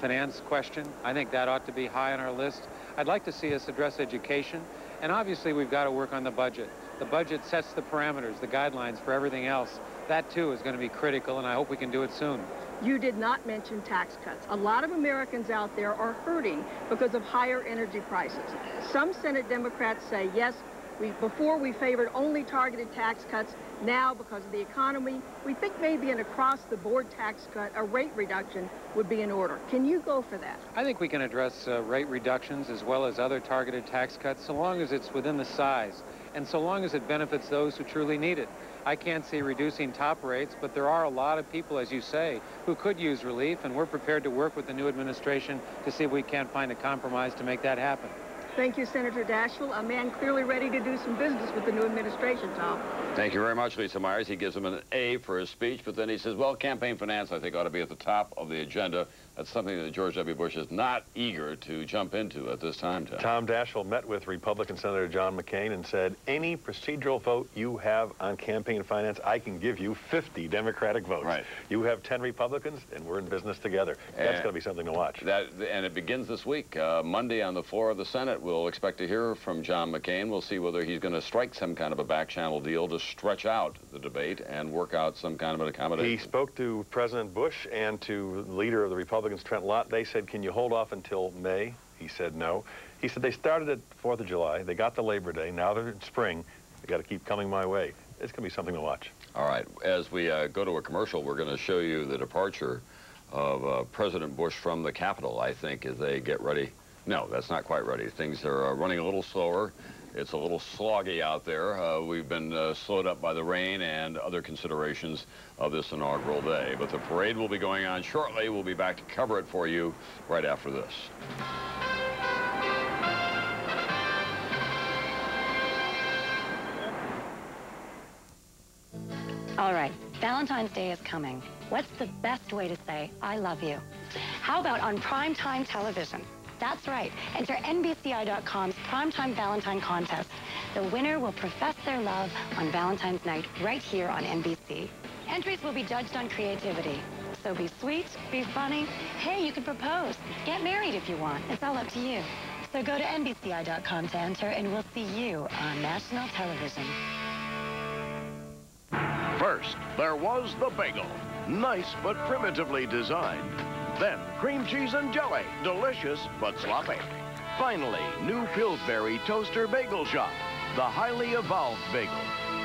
finance question. I think that ought to be high on our list. I'd like to see us address education, and obviously we've got to work on the budget. The budget sets the parameters, the guidelines for everything else. That, too, is going to be critical, and I hope we can do it soon. You did not mention tax cuts. A lot of Americans out there are hurting because of higher energy prices. Some Senate Democrats say, yes, before we favored only targeted tax cuts. Now, because of the economy, we think maybe an across-the-board tax cut, a rate reduction, would be in order. Can you go for that? I think we can address rate reductions as well as other targeted tax cuts, so long as it's within the size and so long as it benefits those who truly need it. I can't see reducing top rates, but there are a lot of people, as you say, who could use relief, and we're prepared to work with the new administration to see if we can't find a compromise to make that happen. Thank you, Senator Daschle, a man clearly ready to do some business with the new administration, Tom. Thank you very much, Lisa Myers. He gives him an A for his speech, but then he says, well, campaign finance, I think, ought to be at the top of the agenda. That's something that George W. Bush is not eager to jump into at this time, Tom. Tom Daschle met with Republican Senator John McCain and said, any procedural vote you have on campaign finance, I can give you 50 Democratic votes. Right. You have 10 Republicans, and we're in business together. That's going to be something to watch. And it begins this week. Monday on the floor of the Senate, we'll expect to hear from John McCain. We'll see whether he's going to strike some kind of a back-channel deal to stretch out the debate and work out some kind of an accommodation. He spoke to President Bush and to the leader of the Republicans, Trent Lott. They said, can you hold off until May? He said no. He said they started at 4th of July. They got the Labor Day. Now they're in spring. They got to keep coming my way. It's going to be something to watch. All right. As we go to a commercial, we're going to show you the departure of President Bush from the Capitol, I think, as they get ready. No, that's not quite ready. Things are running a little slower. It's a little sloggy out there. We've been slowed up by the rain and other considerations of this inaugural day. But the parade will be going on shortly. We'll be back to cover it for you right after this. All right, Valentine's Day is coming. What's the best way to say I love you? How about on primetime television? That's right. Enter NBCI.com's Primetime Valentine Contest. The winner will profess their love on Valentine's night right here on NBC. Entries will be judged on creativity. So be sweet, be funny. Hey, you can propose. Get married if you want. It's all up to you. So go to NBCI.com to enter, and we'll see you on national television. First, there was the bagel. Nice but primitively designed. Then, cream cheese and jelly. Delicious, but sloppy. Finally, new Pillsbury Toaster Bagel Shop. The highly evolved bagel.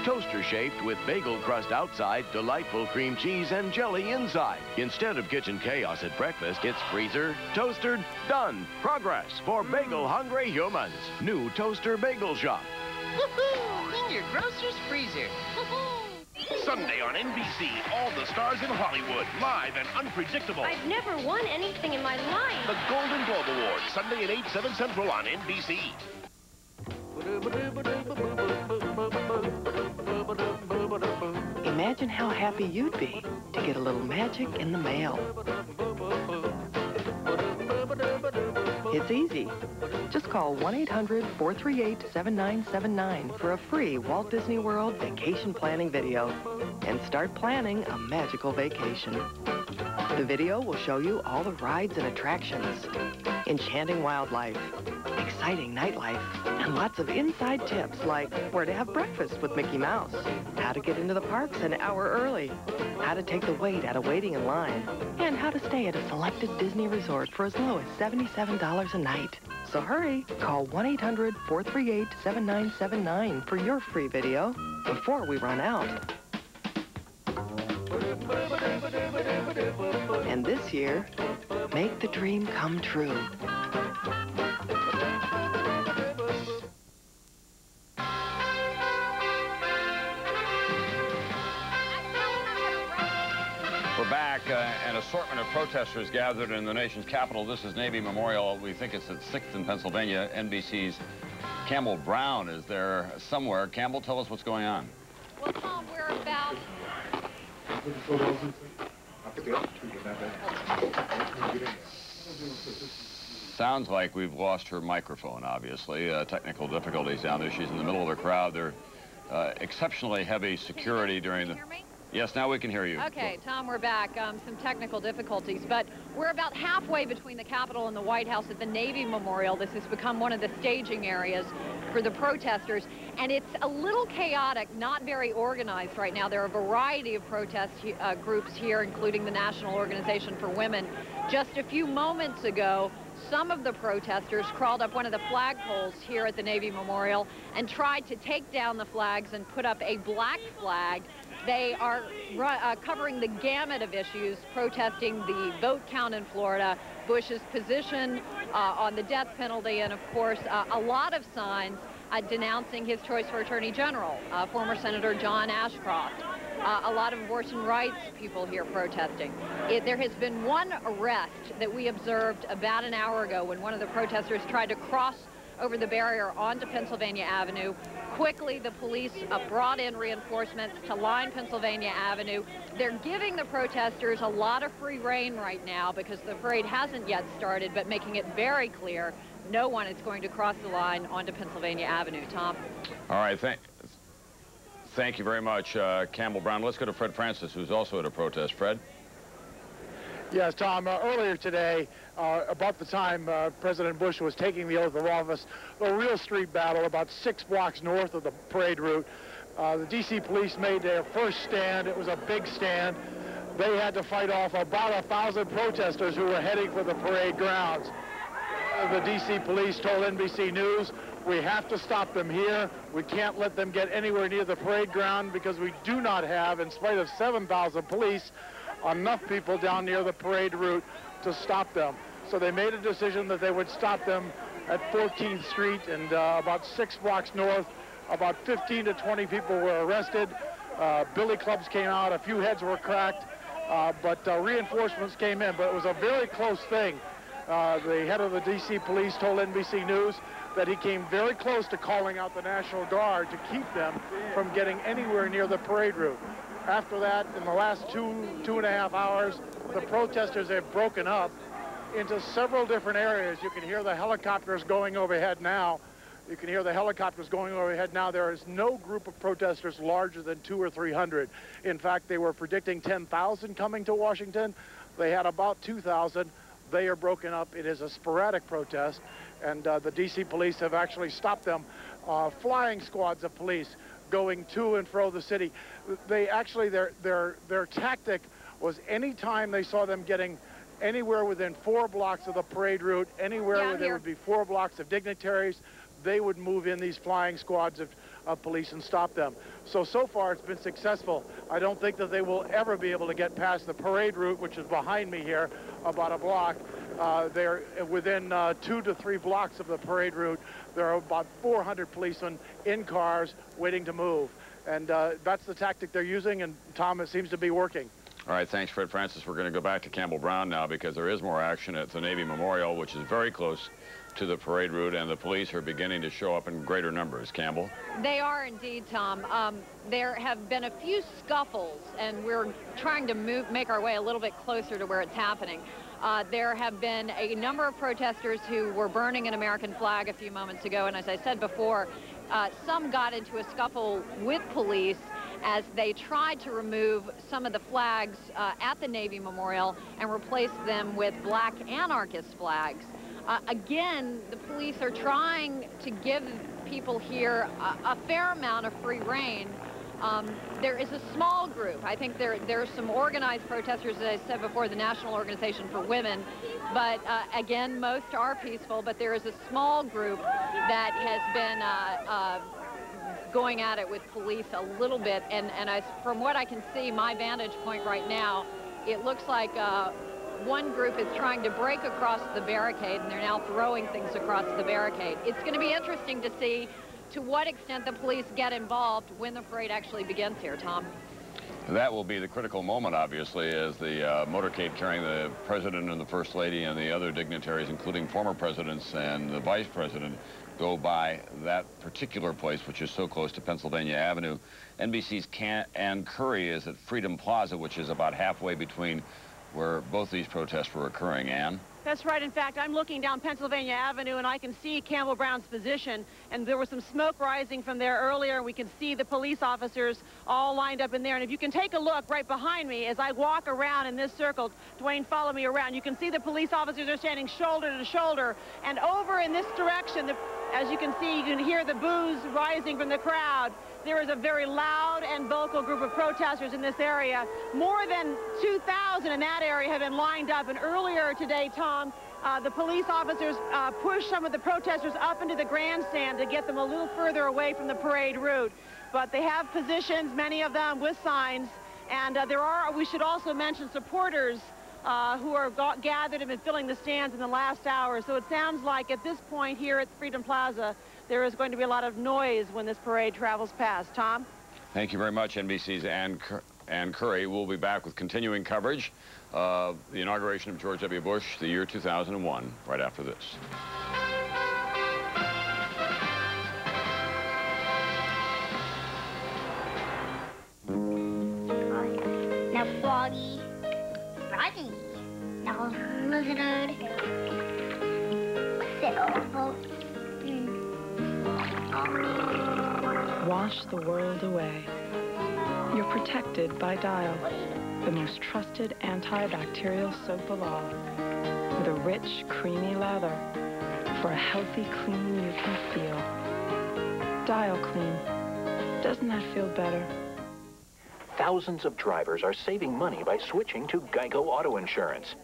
Toaster-shaped with bagel crust outside, delightful cream cheese and jelly inside. Instead of kitchen chaos at breakfast, it's freezer, toastered, done. Progress for bagel-hungry humans. New Toaster Bagel Shop. Woohoo! In your grocer's freezer. Sunday on NBC, all the stars in Hollywood, live and unpredictable. I've never won anything in my life. The Golden Globe Awards, Sunday at 8, 7 Central on NBC. Imagine how happy you'd be to get a little magic in the mail. It's easy. Just call 1-800-438-7979 for a free Walt Disney World vacation planning video and start planning a magical vacation. The video will show you all the rides and attractions, enchanting wildlife, exciting nightlife, and lots of inside tips like where to have breakfast with Mickey Mouse, how to get into the parks an hour early, how to take the wait out of waiting in line, and how to stay at a selected Disney resort for as low as $77 a night. So hurry, call 1-800-438-7979 for your free video before we run out. And this year, make the dream come true. We're back. An assortment of protesters gathered in the nation's capital. This is Navy Memorial. We think it's at 6th in Pennsylvania. NBC's Campbell Brown is there somewhere. Campbell, tell us what's going on. Well, Tom, we're about... Sounds like we've lost her microphone, obviously. Technical difficulties down there. She's in the middle of the crowd. They're exceptionally heavy security during the... Yes, now we can hear you. Okay, Tom, we're back. Some technical difficulties, but we're about halfway between the Capitol and the White House at the Navy Memorial. This has become one of the staging areas for the protesters, and it's a little chaotic, not very organized right now. There are a variety of protest groups here, including the National Organization for Women. Just a few moments ago, some of the protesters crawled up one of the flagpoles here at the Navy Memorial and tried to take down the flags and put up a black flag. They are covering the gamut of issues, protesting the vote count in Florida, Bush's position on the death penalty, and of course, a lot of signs denouncing his choice for Attorney General, former Senator John Ashcroft. A lot of abortion rights people here protesting. There has been one arrest that we observed about an hour ago when one of the protesters tried to cross over the barrier onto Pennsylvania Avenue. Quickly, the police brought in reinforcements to line Pennsylvania Avenue. They're giving the protesters a lot of free rein right now because the parade hasn't yet started, but making it very clear no one is going to cross the line onto Pennsylvania Avenue. Tom? All right, thank you very much, Campbell Brown. Let's go to Fred Francis, who's also at a protest. Fred? Yes, Tom, earlier today, about the time President Bush was taking the oath of office, a real street battle about 6 blocks north of the parade route. The D.C. police made their first stand. It was a big stand. They had to fight off about 1,000 protesters who were heading for the parade grounds. The D.C. police told NBC News, we have to stop them here. We can't let them get anywhere near the parade ground because we do not have, in spite of 7,000 police, enough people down near the parade route to stop them. So they made a decision that they would stop them at 14th Street and about 6 blocks north. About 15 to 20 people were arrested. Billy clubs came out. A few heads were cracked, but reinforcements came in. But it was a very close thing. The head of the D.C. police told NBC News that he came very close to calling out the National Guard to keep them from getting anywhere near the parade route. After that, in the last two and a half hours, the protesters have broken up into several different areas. You can hear the helicopters going overhead now. You can hear the helicopters going overhead now. There is no group of protesters larger than 200 or 300. In fact, they were predicting 10,000 coming to Washington. They had about 2,000. They are broken up. It is a sporadic protest, and the D.C. police have actually stopped them. Flying squads of police going to and fro the city. They actually, their tactic was any time they saw them getting anywhere within 4 blocks of the parade route, anywhere where there would be 4 blocks of dignitaries, they would move in these flying squads of police and stop them. So far it's been successful. I don't think that they will ever be able to get past the parade route, which is behind me here, about a block. They're within 2 to 3 blocks of the parade route. There are about 400 policemen in cars waiting to move. And that's the tactic they're using, and Tom, it seems to be working. All right, thanks, Fred Francis. We're going to go back to Campbell Brown now because there is more action at the Navy Memorial, which is very close to the parade route, and the police are beginning to show up in greater numbers. Campbell? They are indeed, Tom. There have been a few scuffles, and we're trying to make our way a little bit closer to where it's happening. There have been a number of protesters who were burning an American flag a few moments ago, and as I said before, some got into a scuffle with police as they tried to remove some of the flags at the Navy Memorial and replace them with black anarchist flags. Again, the police are trying to give people here a fair amount of free rein. There is a small group. I think there are some organized protesters, as I said before, the National Organization for Women. But again, most are peaceful. But there is a small group that has been going at it with police a little bit. And from what I can see, my vantage point right now, it looks like one group is trying to break across the barricade, and they're now throwing things across the barricade. It's going to be interesting to see to what extent the police get involved when the parade actually begins here, Tom. That will be the critical moment, obviously, as the motorcade carrying the president and the first lady and the other dignitaries, including former presidents and the vice president, go by that particular place, which is so close to Pennsylvania Avenue. NBC's Ann Curry is at Freedom Plaza, which is about halfway between where both these protests were occurring. Ann? That's right. In fact, I'm looking down Pennsylvania Avenue, and I can see Campbell Brown's position, and there was some smoke rising from there earlier, and we can see the police officers all lined up in there. And if you can take a look right behind me as I walk around in this circle, Dwayne, follow me around, you can see the police officers are standing shoulder to shoulder, and over in this direction, as you can see, you can hear the boos rising from the crowd. There is a very loud and vocal group of protesters in this area. More than 2,000 in that area have been lined up, and earlier today, Tom, the police officers pushed some of the protesters up into the grandstand to get them a little further away from the parade route. But they have positions, many of them with signs, and we should also mention, supporters who are gathered and been filling the stands in the last hour. So it sounds like at this point here at Freedom Plaza, there is going to be a lot of noise when this parade travels past. Tom? Thank you very much, NBC's Ann Curry. We'll be back with continuing coverage of the inauguration of George W. Bush, the year 2001, right after this. Now Froggy, Froggy, now Lizard, Silver. Wash the world away. You're protected by Dial, the most trusted antibacterial soap of all, with a rich, creamy lather for a healthy clean you can feel. Dial Clean. Doesn't that feel better? Thousands of drivers are saving money by switching to Geico Auto Insurance.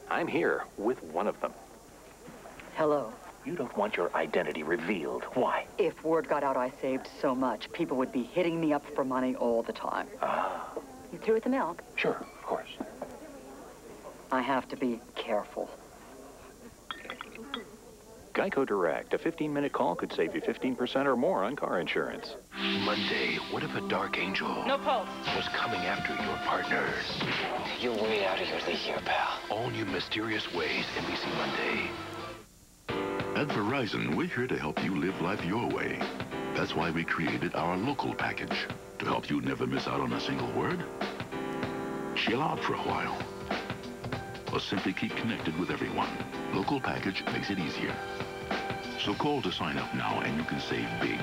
I'm here with one of them. Hello. You don't want your identity revealed. Why? If word got out I saved so much, people would be hitting me up for money all the time. Ah. You through with the milk? Sure, of course. I have to be careful. Geico Direct. A 15-minute call could save you 15% or more on car insurance. Monday, what if a dark angel No pulse. was coming after your partners? You're way out of your league here, pal. All new mysterious ways, NBC Monday. At Verizon, we're here to help you live life your way. That's why we created our local package, to help you never miss out on a single word, chill out for a while, or simply keep connected with everyone. Local package makes it easier. So call to sign up now and you can save big.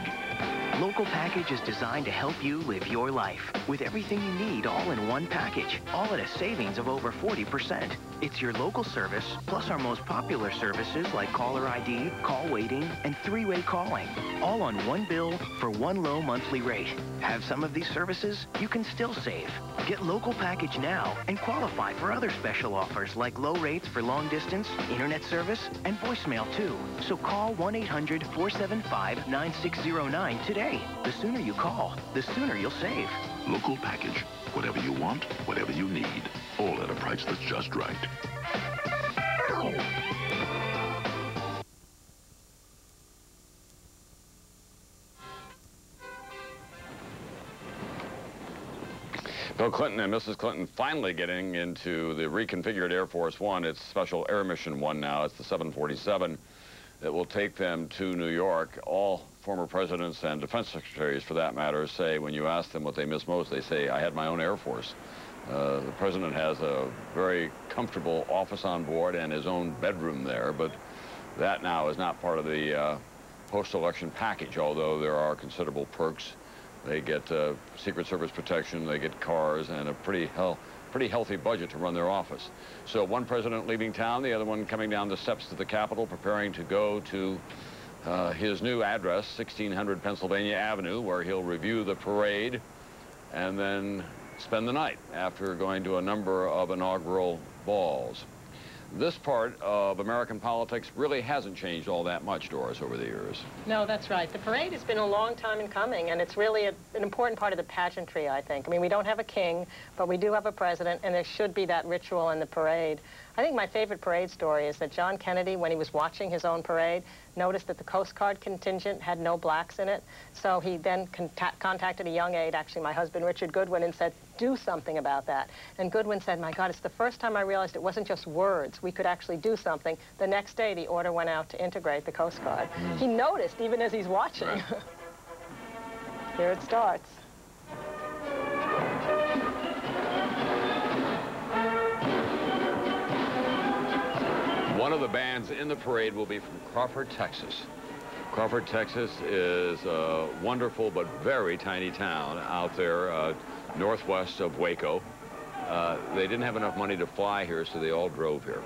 Local Package is designed to help you live your life with everything you need all in one package, all at a savings of over 40%. It's your local service, plus our most popular services like caller ID, call waiting, and three-way calling, all on one bill for one low monthly rate. Have some of these services? You can still save. Get Local Package now and qualify for other special offers like low rates for long distance, internet service, and voicemail too. So call 1-800-475-9609 today. The sooner you call, the sooner you'll save. Local package. Whatever you want, whatever you need. All at a price that's just right. Bill Clinton and Mrs. Clinton finally getting into the reconfigured Air Force One. It's Special Air Mission One now. It's the 747 that will take them to New York. All former presidents and defense secretaries, for that matter, say when you ask them what they miss most, they say, I had my own Air Force. The president has a very comfortable office on board and his own bedroom there, but that now is not part of the post-election package, although there are considerable perks. They get Secret Service protection, they get cars, and a pretty pretty healthy budget to run their office. So one president leaving town, the other one coming down the steps to the Capitol, preparing to go to his new address, 1600 Pennsylvania Avenue, where he'll review the parade and then spend the night after going to a number of inaugural balls. This part of American politics really hasn't changed all that much, Doris, over the years. No, that's right. The parade has been a long time in coming, and it's really an important part of the pageantry, I think. I mean, we don't have a king, but we do have a president, and there should be that ritual in the parade. I think my favorite parade story is that John Kennedy, when he was watching his own parade, noticed that the Coast Guard contingent had no blacks in it. So he then contacted a young aide, actually my husband, Richard Goodwin, and said, do something about that. And Goodwin said, my God, it's the first time I realized it wasn't just words. We could actually do something. The next day, the order went out to integrate the Coast Guard. He noticed even as he's watching. Right. Here it starts. One of the bands in the parade will be from Crawford, Texas. Crawford, Texas is a wonderful but very tiny town out there northwest of Waco. They didn't have enough money to fly here, so they all drove here.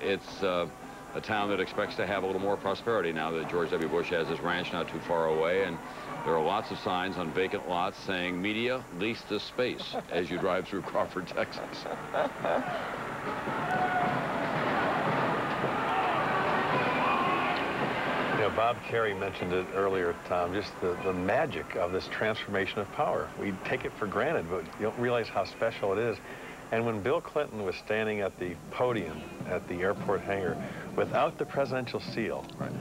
It's a town that expects to have a little more prosperity now that George W. Bush has his ranch not too far away, and there are lots of signs on vacant lots saying, media, lease this space, as you drive through Crawford, Texas. You know, Bob Kerrey mentioned it earlier, Tom, just the magic of this transformation of power. We take it for granted, but you don't realize how special it is. And when Bill Clinton was standing at the podium at the airport hangar without the presidential seal, right,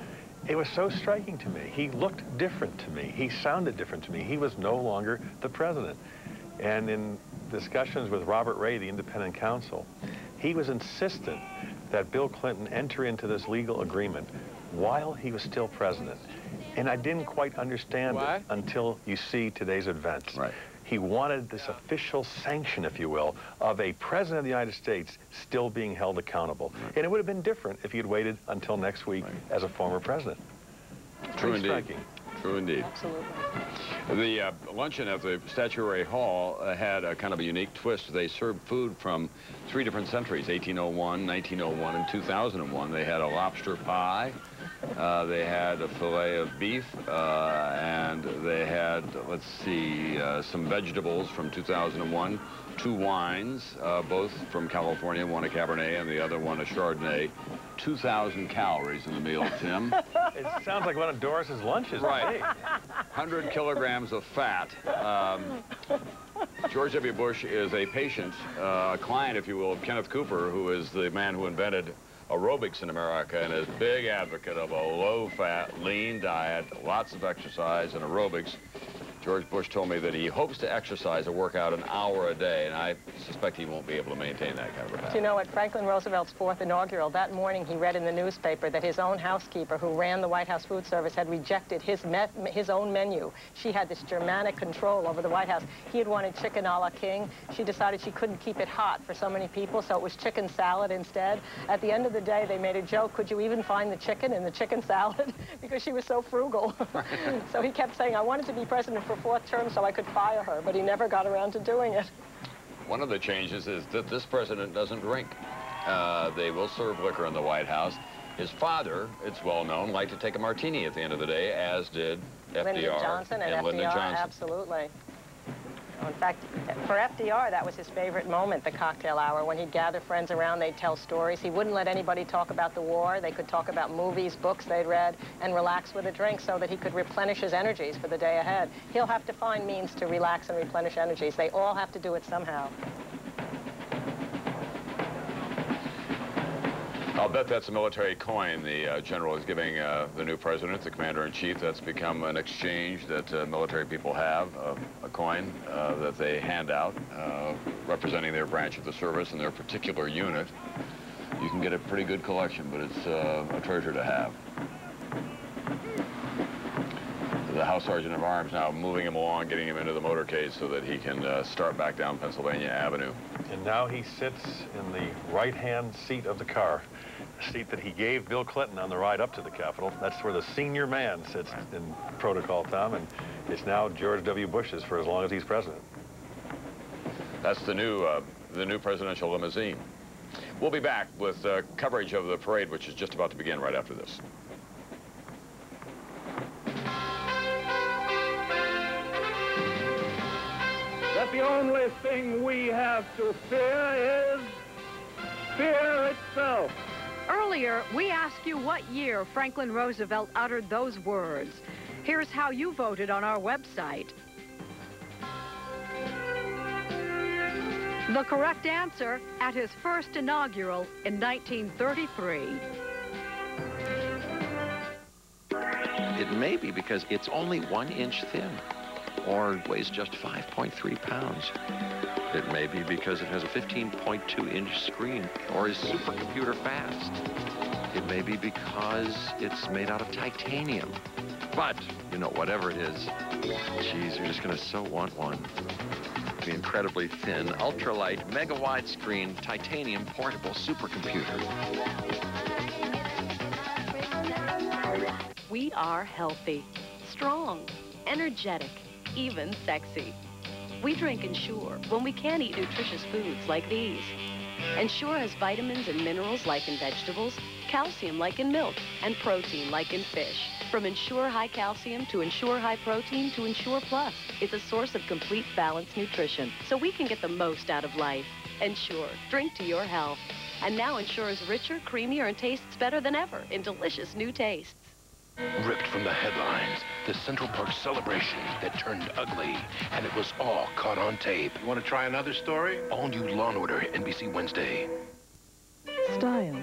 it was so striking to me. He looked different to me. He sounded different to me. He was no longer the president. And in discussions with Robert Ray, the independent counsel, he was insistent that Bill Clinton enter into this legal agreement while he was still president. And I didn't quite understand it until you see today's events. Right. He wanted this official sanction, if you will, of a president of the United States still being held accountable. Right. And it would have been different if he had waited until next week as a former president. True indeed. Striking. True indeed. Absolutely. The luncheon at the Statuary Hall had a kind of a unique twist. They served food from 3 different centuries, 1801, 1901, and 2001. They had a lobster pie, they had a fillet of beef, and they had, let's see, some vegetables from 2001, 2 wines, both from California, one a Cabernet and the other one a Chardonnay. 2,000 calories in the meal, Tim. It sounds like one of Doris's lunches. Right. 100 kilograms of fat. George W. Bush is a patient, a client, if you will, of Kenneth Cooper, who is the man who invented aerobics in America and is a big advocate of a low-fat, lean diet, lots of exercise and aerobics. George Bush told me that he hopes to exercise or work out an hour a day, and I suspect he won't be able to maintain that kind of a habit. Do you know, at Franklin Roosevelt's 4th inaugural, that morning he read in the newspaper that his own housekeeper, who ran the White House Food Service, had rejected his own menu. She had this Germanic control over the White House. He had wanted chicken a la king. She decided she couldn't keep it hot for so many people, so it was chicken salad instead. At the end of the day, they made a joke, could you even find the chicken in the chicken salad? Because she was so frugal. So he kept saying, I wanted to be president for 4th term so I could fire her, but he never got around to doing it. One of the changes is that this president doesn't drink. They will serve liquor in the White House. His father, it's well known, liked to take a martini at the end of the day, as did FDR Lyndon Johnson and FDR, Lyndon Johnson. Absolutely. In fact, for FDR, that was his favorite moment, the cocktail hour. When he'd gather friends around, they'd tell stories. He wouldn't let anybody talk about the war. They could talk about movies, books they'd read, and relax with a drink so that he could replenish his energies for the day ahead. He'll have to find means to relax and replenish energies. They all have to do it somehow. I'll bet that's a military coin the general is giving the new president, the commander-in-chief. That's become an exchange that military people have, a coin that they hand out representing their branch of the service and their particular unit. You can get a pretty good collection, but it's a treasure to have. The House Sergeant of Arms now moving him along, getting him into the motorcade so that he can start back down Pennsylvania Avenue. And now he sits in the right-hand seat of the car, a seat that he gave Bill Clinton on the ride up to the Capitol. That's where the senior man sits in protocol, Tom, and it's now George W. Bush's for as long as he's president. That's the new presidential limousine. We'll be back with coverage of the parade, which is just about to begin right after this. That the only thing we have to fear is fear itself. Earlier, we asked you what year Franklin Roosevelt uttered those words. Here's how you voted on our website. The correct answer, at his first inaugural in 1933. It may be because it's only 1 inch thin, or weighs just 5.3 pounds. It may be because it has a 15.2-inch screen, or is supercomputer fast. It may be because it's made out of titanium. But, you know, whatever it is, geez, you're just gonna so want one. The incredibly thin, ultralight, mega-wide screen, titanium portable supercomputer. We are healthy, strong, energetic, even sexy. We drink Ensure when we can't eat nutritious foods like these. Ensure has vitamins and minerals like in vegetables, calcium like in milk, and protein like in fish. From Ensure High Calcium to Ensure High Protein to Ensure Plus, it's a source of complete balanced nutrition, so we can get the most out of life. Ensure, drink to your health. And now Ensure is richer, creamier, and tastes better than ever in delicious new tastes. Ripped from the headlines, the Central Park celebration that turned ugly, and it was all caught on tape. You want to try another story? All new Law & Order, NBC Wednesday. Style,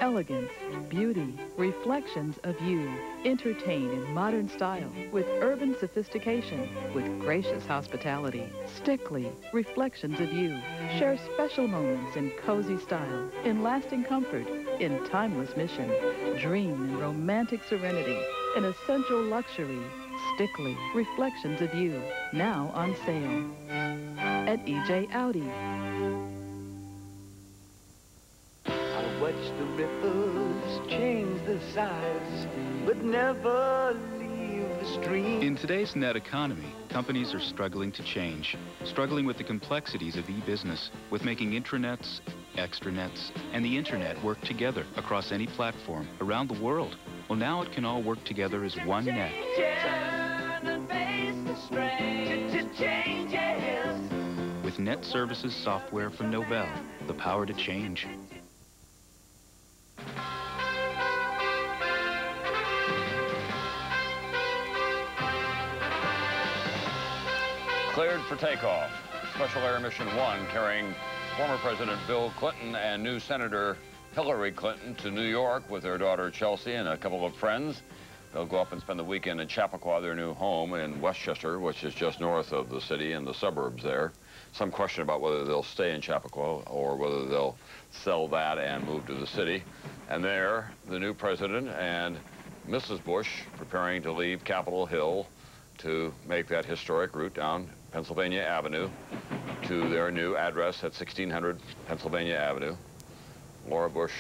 elegance, beauty, reflections of you. Entertain in modern style with urban sophistication, with gracious hospitality. Stickley, reflections of you. Share special moments in cozy style, in lasting comfort, in timeless mission. Dream in romantic serenity, in essential luxury. Stickley, reflections of you. Now on sale at EJ Audi. Watch the ripples change the size, but never leave the stream. In today's net economy, companies are struggling to change, struggling with the complexities of e-business, with making intranets, extranets, and the internet work together across any platform around the world. Well, now it can all work together as one net. With Net Services software from Novell, the power to change. Cleared for takeoff. Special Air Mission 1 carrying former President Bill Clinton and new Senator Hillary Clinton to New York with their daughter Chelsea and a couple of friends. They'll go up and spend the weekend in Chappaqua, their new home in Westchester, which is just north of the city and the suburbs there. Some question about whether they'll stay in Chappaqua or whether they'll sell that and move to the city. And there, the new president and Mrs. Bush preparing to leave Capitol Hill to make that historic route down Pennsylvania Avenue to their new address at 1600 Pennsylvania Avenue. Laura Bush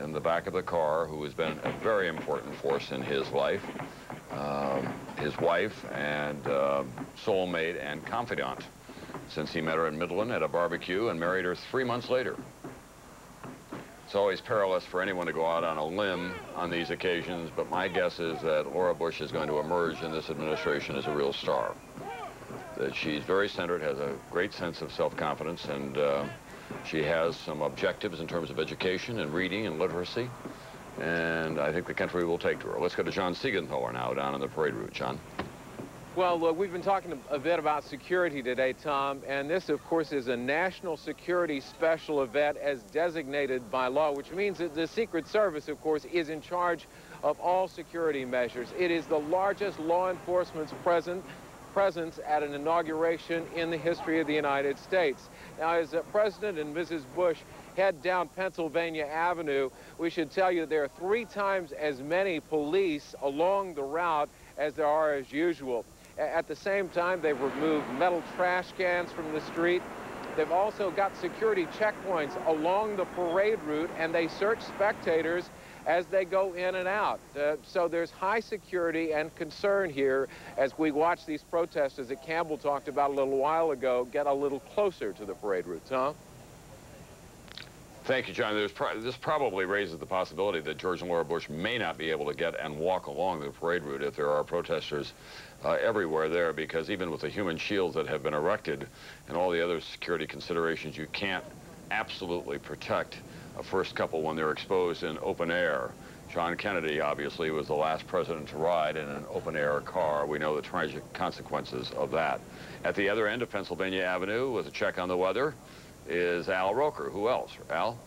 in the back of the car, who has been a very important force in his life, his wife and soulmate and confidant since he met her in Midland at a barbecue and married her 3 months later. It's always perilous for anyone to go out on a limb on these occasions, but my guess is that Laura Bush is going to emerge in this administration as a real star. That she's very centered, has a great sense of self-confidence, and she has some objectives in terms of education and reading and literacy, and I think the country will take to her. Let's go to John Siegenthaler now down on the parade route. John? Well, look, we've been talking a bit about security today, Tom, and this, of course, is a national security special event as designated by law, which means that the Secret Service, of course, is in charge of all security measures. It is the largest law enforcement's presence at an inauguration in the history of the United States. Now, as President and Mrs. Bush head down Pennsylvania Avenue, we should tell you there are 3 times as many police along the route as there are as usual. At the same time, they've removed metal trash cans from the street. They've also got security checkpoints along the parade route, and they search spectators as they go in and out. So there's high security and concern here as we watch these protesters that Campbell talked about a little while ago get a little closer to the parade route. Tom? Thank you, John. This probably raises the possibility that George and Laura Bush may not be able to get and walk along the parade route if there are protesters everywhere there, because even with the human shields that have been erected and all the other security considerations, you can't absolutely protect a first couple when they're exposed in open air. John Kennedy, obviously, was the last president to ride in an open-air car. We know the tragic consequences of that. At the other end of Pennsylvania Avenue, with a check on the weather, is Al Roker. Who else? Al?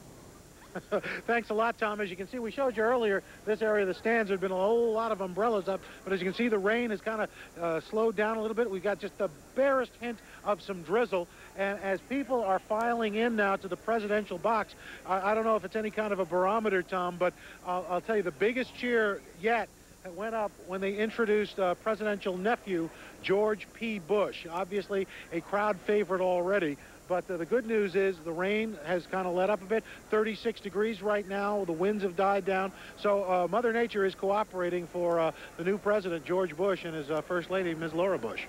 Thanks a lot, Tom. As you can see, we showed you earlier, this area of the stands, there had been a whole lot of umbrellas up, but as you can see, the rain has kind of slowed down a little bit. We've got just the barest hint of some drizzle, and as people are filing in now to the presidential box, I don't know if it's any kind of a barometer, Tom, but I'll tell you, the biggest cheer yet went up when they introduced presidential nephew, George P. Bush. Obviously, a crowd favorite already. But the good news is the rain has kind of let up a bit. 36 degrees right now. The winds have died down. So Mother Nature is cooperating for the new president, George Bush, and his First Lady, Ms. Laura Bush.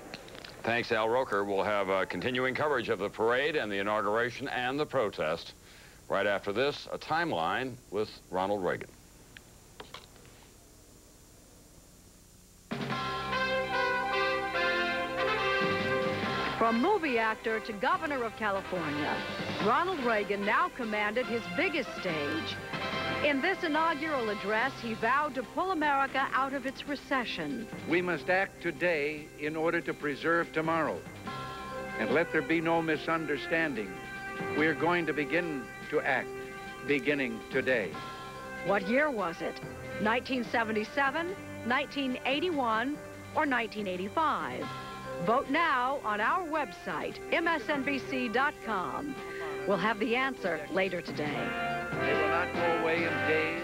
Thanks, Al Roker. We'll have continuing coverage of the parade and the inauguration and the protest. Right after this, a timeline with Ronald Reagan. From movie actor to governor of California, Ronald Reagan now commanded his biggest stage. In this inaugural address, he vowed to pull America out of its recession. We must act today in order to preserve tomorrow. And let there be no misunderstanding. We are going to begin to act, beginning today. What year was it? 1977, 1981, or 1985? Vote now on our website, msnbc.com. We'll have the answer later today. They will not go away in days.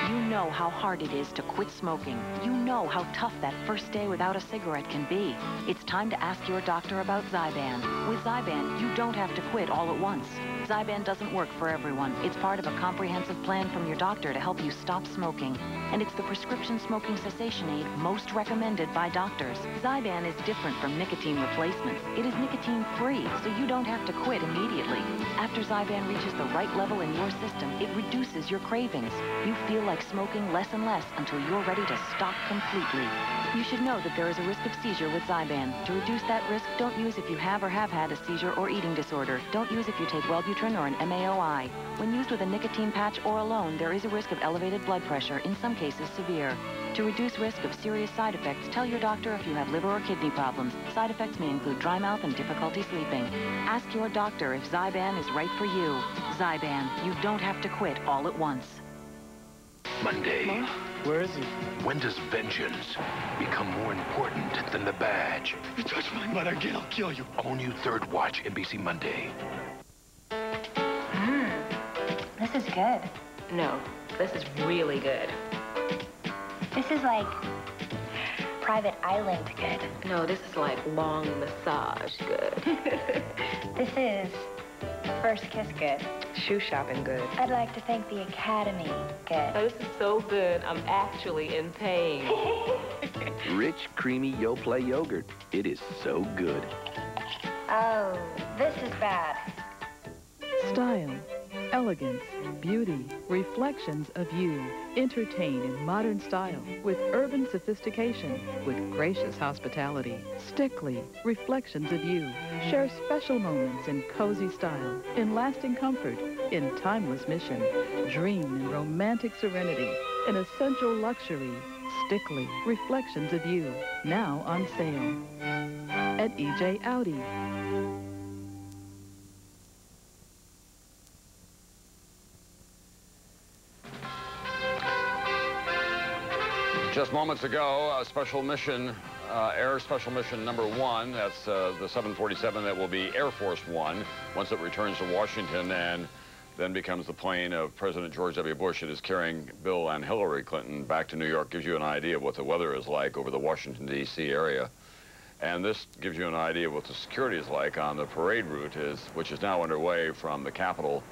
You know how hard it is to quit smoking. You know how tough that first day without a cigarette can be. It's time to ask your doctor about Zyban. With Zyban, you don't have to quit all at once. Zyban doesn't work for everyone. It's part of a comprehensive plan from your doctor to help you stop smoking. And it's the prescription smoking cessation aid most recommended by doctors. Zyban is different from nicotine replacements. It is nicotine-free, so you don't have to quit immediately. After Zyban reaches the right level in your system, it reduces your cravings. You feel like smoking less and less until you're ready to stop completely. You should know that there is a risk of seizure with Zyban. To reduce that risk, don't use if you have or have had a seizure or eating disorder. Don't use if you take Wellbutrin or an MAOI. When used with a nicotine patch or alone, there is a risk of elevated blood pressure, in some cases severe. To reduce risk of serious side effects, tell your doctor if you have liver or kidney problems. Side effects may include dry mouth and difficulty sleeping. Ask your doctor if Zyban is right for you. Zyban, you don't have to quit all at once. Monday. Mom? Where is he? When does vengeance become more important than the badge? You touch my mother again, I'll kill you. All new Third Watch, NBC Monday. This is good. No, this is really good. This is like private island good. No, this is like long massage good. This is first kiss good. Shoe shopping good. I'd like to thank the Academy good. Oh, this is so good, I'm actually in pain. Rich, creamy Yoplait yogurt. It is so good. Oh, this is bad. Style, elegance, beauty, reflections of you. Entertain in modern style with urban sophistication, with gracious hospitality. Stickley, reflections of you. Share special moments in cozy style, in lasting comfort, in timeless mission. Dream in romantic serenity, in essential luxury. Stickley, reflections of you. Now on sale at EJ Audi. Just moments ago, special mission, Air Special Mission number 1, that's the 747 that will be Air Force One once it returns to Washington and then becomes the plane of President George W. Bush. It is carrying Bill and Hillary Clinton back to New York. Gives you an idea of what the weather is like over the Washington, D.C. area. And this gives you an idea of what the security is like on the parade route, which is now underway from the Capitol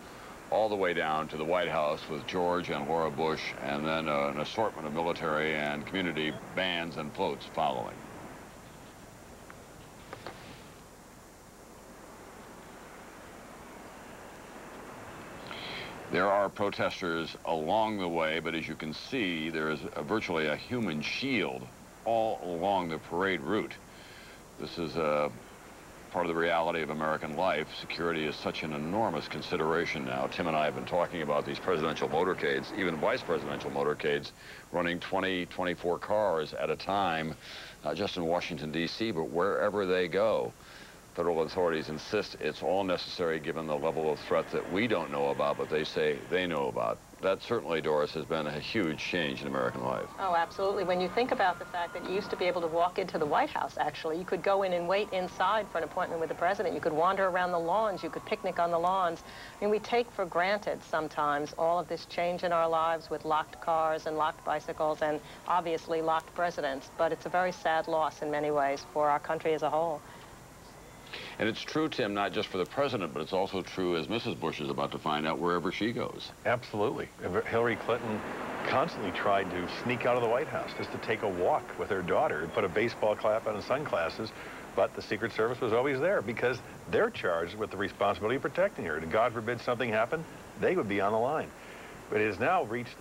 all the way down to the White House with George and Laura Bush, and then an assortment of military and community bands and floats following. There are protesters along the way, but as you can see, there is virtually a human shield all along the parade route. This is part of the reality of American life. Security is such an enormous consideration now. Tim and I have been talking about these presidential motorcades, even vice presidential motorcades, running 20, 24 cars at a time, not just in Washington, D.C., but wherever they go. Federal authorities insist it's all necessary given the level of threat that we don't know about, but they say they know about. That certainly, Doris, has been a huge change in American life. Oh, absolutely. When you think about the fact that you used to be able to walk into the White House, actually, you could go in and wait inside for an appointment with the president. You could wander around the lawns. You could picnic on the lawns. I mean, we take for granted sometimes all of this change in our lives with locked cars and locked bicycles and obviously locked presidents. But it's a very sad loss in many ways for our country as a whole. And it's true, Tim, not just for the president, but it's also true, as Mrs. Bush is about to find out, wherever she goes. Absolutely. Hillary Clinton constantly tried to sneak out of the White House just to take a walk with her daughter and put a baseball cap on and sunglasses, but the Secret Service was always there because they're charged with the responsibility of protecting her. And God forbid something happened, they would be on the line. But it has now reached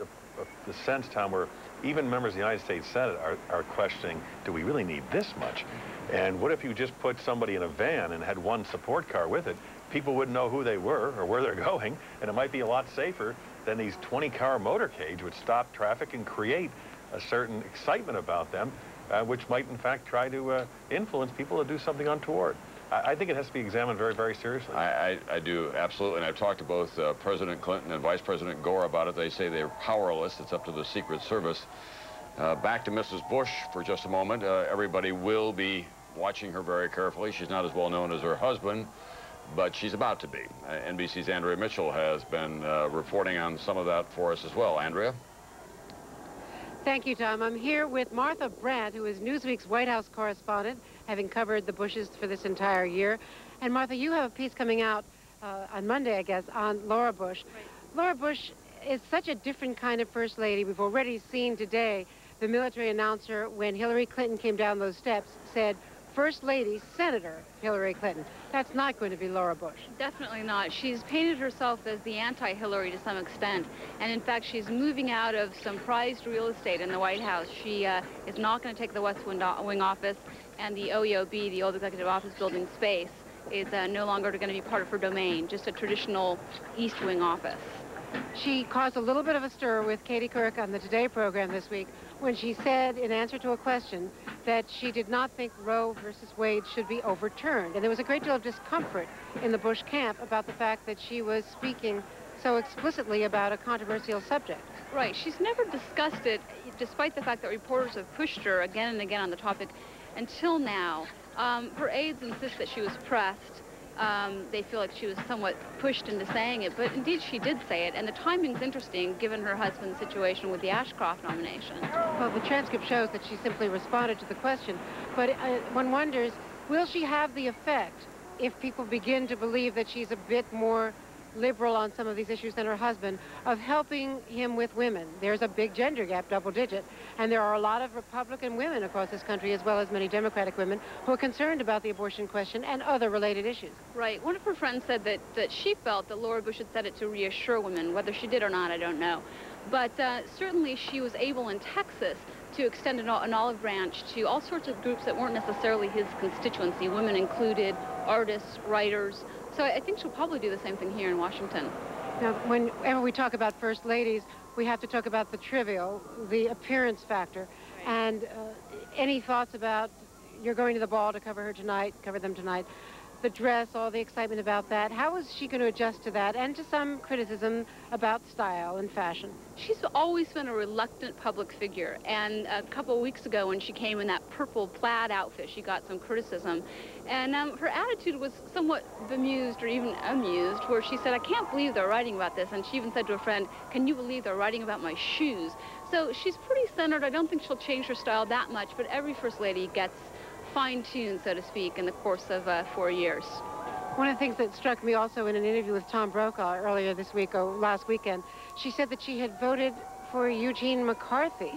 the sense, Tom, where even members of the United States Senate are questioning, do we really need this much? And what if you just put somebody in a van and had one support car with it? People wouldn't know who they were or where they're going, and it might be a lot safer than these 20-car motorcades, which stop traffic and create a certain excitement about them, which might, in fact, try to influence people to do something untoward. I think it has to be examined very, very seriously. I do, absolutely. And I've talked to both President Clinton and Vice President Gore about it. They say they're powerless. It's up to the Secret Service. Back to Mrs. Bush for just a moment. Everybody will be watching her very carefully. She's not as well known as her husband, but she's about to be. NBC's Andrea Mitchell has been reporting on some of that for us as well. Andrea? Thank you, Tom. I'm here with Martha Brandt, who is Newsweek's White House correspondent, having covered the Bushes for this entire year. And Martha, you have a piece coming out on Monday, I guess, on Laura Bush. Right. Laura Bush is such a different kind of first lady. We've already seen today the military announcer, when Hillary Clinton came down those steps, said, First Lady, Senator Hillary Clinton. That's not going to be Laura Bush. Definitely not. She's painted herself as the anti-Hillary to some extent. And in fact, she's moving out of some prized real estate in the White House. She is not going to take the West Wing office, and the OEOB, the Old Executive Office Building space, is no longer going to be part of her domain, just a traditional East Wing office. She caused a little bit of a stir with Katie Couric on the Today program this week when she said, in answer to a question, that she did not think Roe versus Wade should be overturned. And there was a great deal of discomfort in the Bush camp about the fact that she was speaking so explicitly about a controversial subject. Right. She's never discussed it, despite the fact that reporters have pushed her again and again on the topic until now. Her aides insist that she was pressed. They feel like she was somewhat pushed into saying it, but indeed she did say it, and the timing's interesting given her husband's situation with the Ashcroft nomination. Well, the transcript shows that she simply responded to the question, but one wonders, will she have the effect if people begin to believe that she's a bit more liberal on some of these issues than her husband, of helping him with women? There's a big gender gap, double digit, and there are a lot of Republican women across this country, as well as many Democratic women, who are concerned about the abortion question and other related issues. Right. One of her friends said that she felt that Laura Bush had said it to reassure women. Whether she did or not, I don't know. But certainly she was able in Texas to extend an olive branch to all sorts of groups that weren't necessarily his constituency, women included, artists, writers. So I think she'll probably do the same thing here in Washington. Now, whenever we talk about first ladies, we have to talk about the trivial, the appearance factor. Right. And any thoughts about, you're going to the ball to cover them tonight, the dress, all the excitement about that. How is she going to adjust to that, and to some criticism about style and fashion? She's always been a reluctant public figure, and a couple of weeks ago when she came in that purple plaid outfit, she got some criticism. And her attitude was somewhat bemused or even amused, where she said, I can't believe they're writing about this. And she even said to a friend, can you believe they're writing about my shoes? So she's pretty centered. I don't think she'll change her style that much, but every First Lady gets fine-tuned, so to speak, in the course of 4 years. One of the things that struck me also in an interview with Tom Brokaw earlier this week, or last weekend, she said that she had voted for Eugene McCarthy.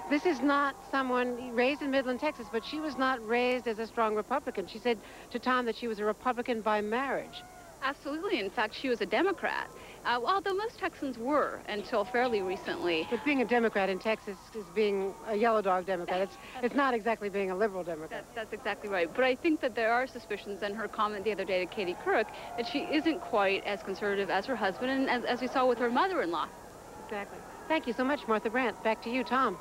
This is not someone raised in Midland, Texas, but she was not raised as a strong Republican. She said to Tom that she was a Republican by marriage. Absolutely. In fact, she was a Democrat. Although most Texans were until fairly recently. But being a Democrat in Texas is being a yellow dog Democrat. It's not exactly being a liberal Democrat. That's exactly right. But I think that there are suspicions, and her comment the other day to Katie Couric, that she isn't quite as conservative as her husband, and as we saw with her mother-in-law. Exactly. Thank you so much, Martha Brandt. Back to you, Tom.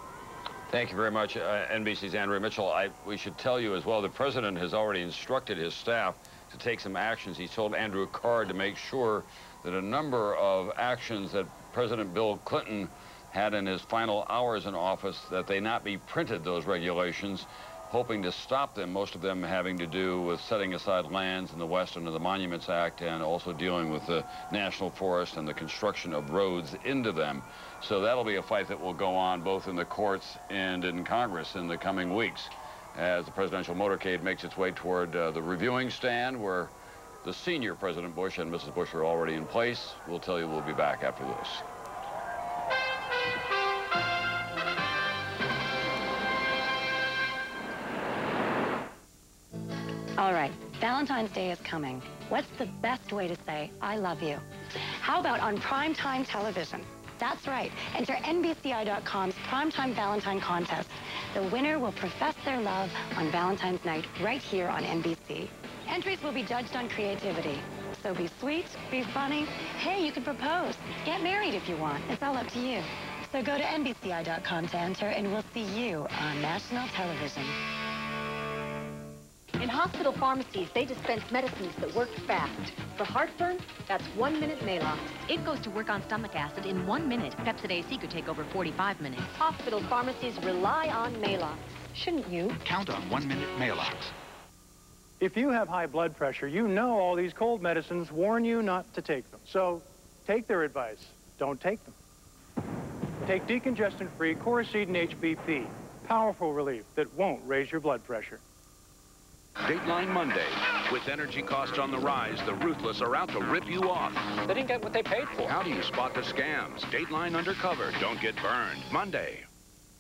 Thank you very much, NBC's Andrea Mitchell. We should tell you as well, the president has already instructed his staff to take some actions. He told Andrew Card to make sure that a number of actions that President Bill Clinton had in his final hours in office, that they not be printed, those regulations, hoping to stop them, most of them having to do with setting aside lands in the West under the Monuments Act, and also dealing with the National Forest and the construction of roads into them. So that'll be a fight that will go on both in the courts and in Congress in the coming weeks, as the presidential motorcade makes its way toward the reviewing stand, where the senior President Bush and Mrs. Bush are already in place. We'll tell you we'll be back after this. All right, Valentine's Day is coming. What's the best way to say I love you? How about on primetime television? That's right. Enter NBCI.com's Primetime Valentine Contest. The winner will profess their love on Valentine's night right here on NBC. Entries will be judged on creativity. So be sweet, be funny. Hey, you can propose. Get married if you want. It's all up to you. So go to NBCI.com to enter, and we'll see you on national television. In hospital pharmacies, they dispense medicines that work fast. For heartburn, that's 1 minute Maalox. It goes to work on stomach acid in 1 minute. Pepcid AC could take over 45 minutes. Hospital pharmacies rely on Maalox. Shouldn't you? Count on 1 minute Maalox. If you have high blood pressure, you know all these cold medicines warn you not to take them. So take their advice. Don't take them. Take decongestant-free Coricidin HBP. Powerful relief that won't raise your blood pressure. Dateline Monday. With energy costs on the rise, the ruthless are out to rip you off. They didn't get what they paid for. How do you spot the scams? Dateline Undercover. Don't get burned. Monday.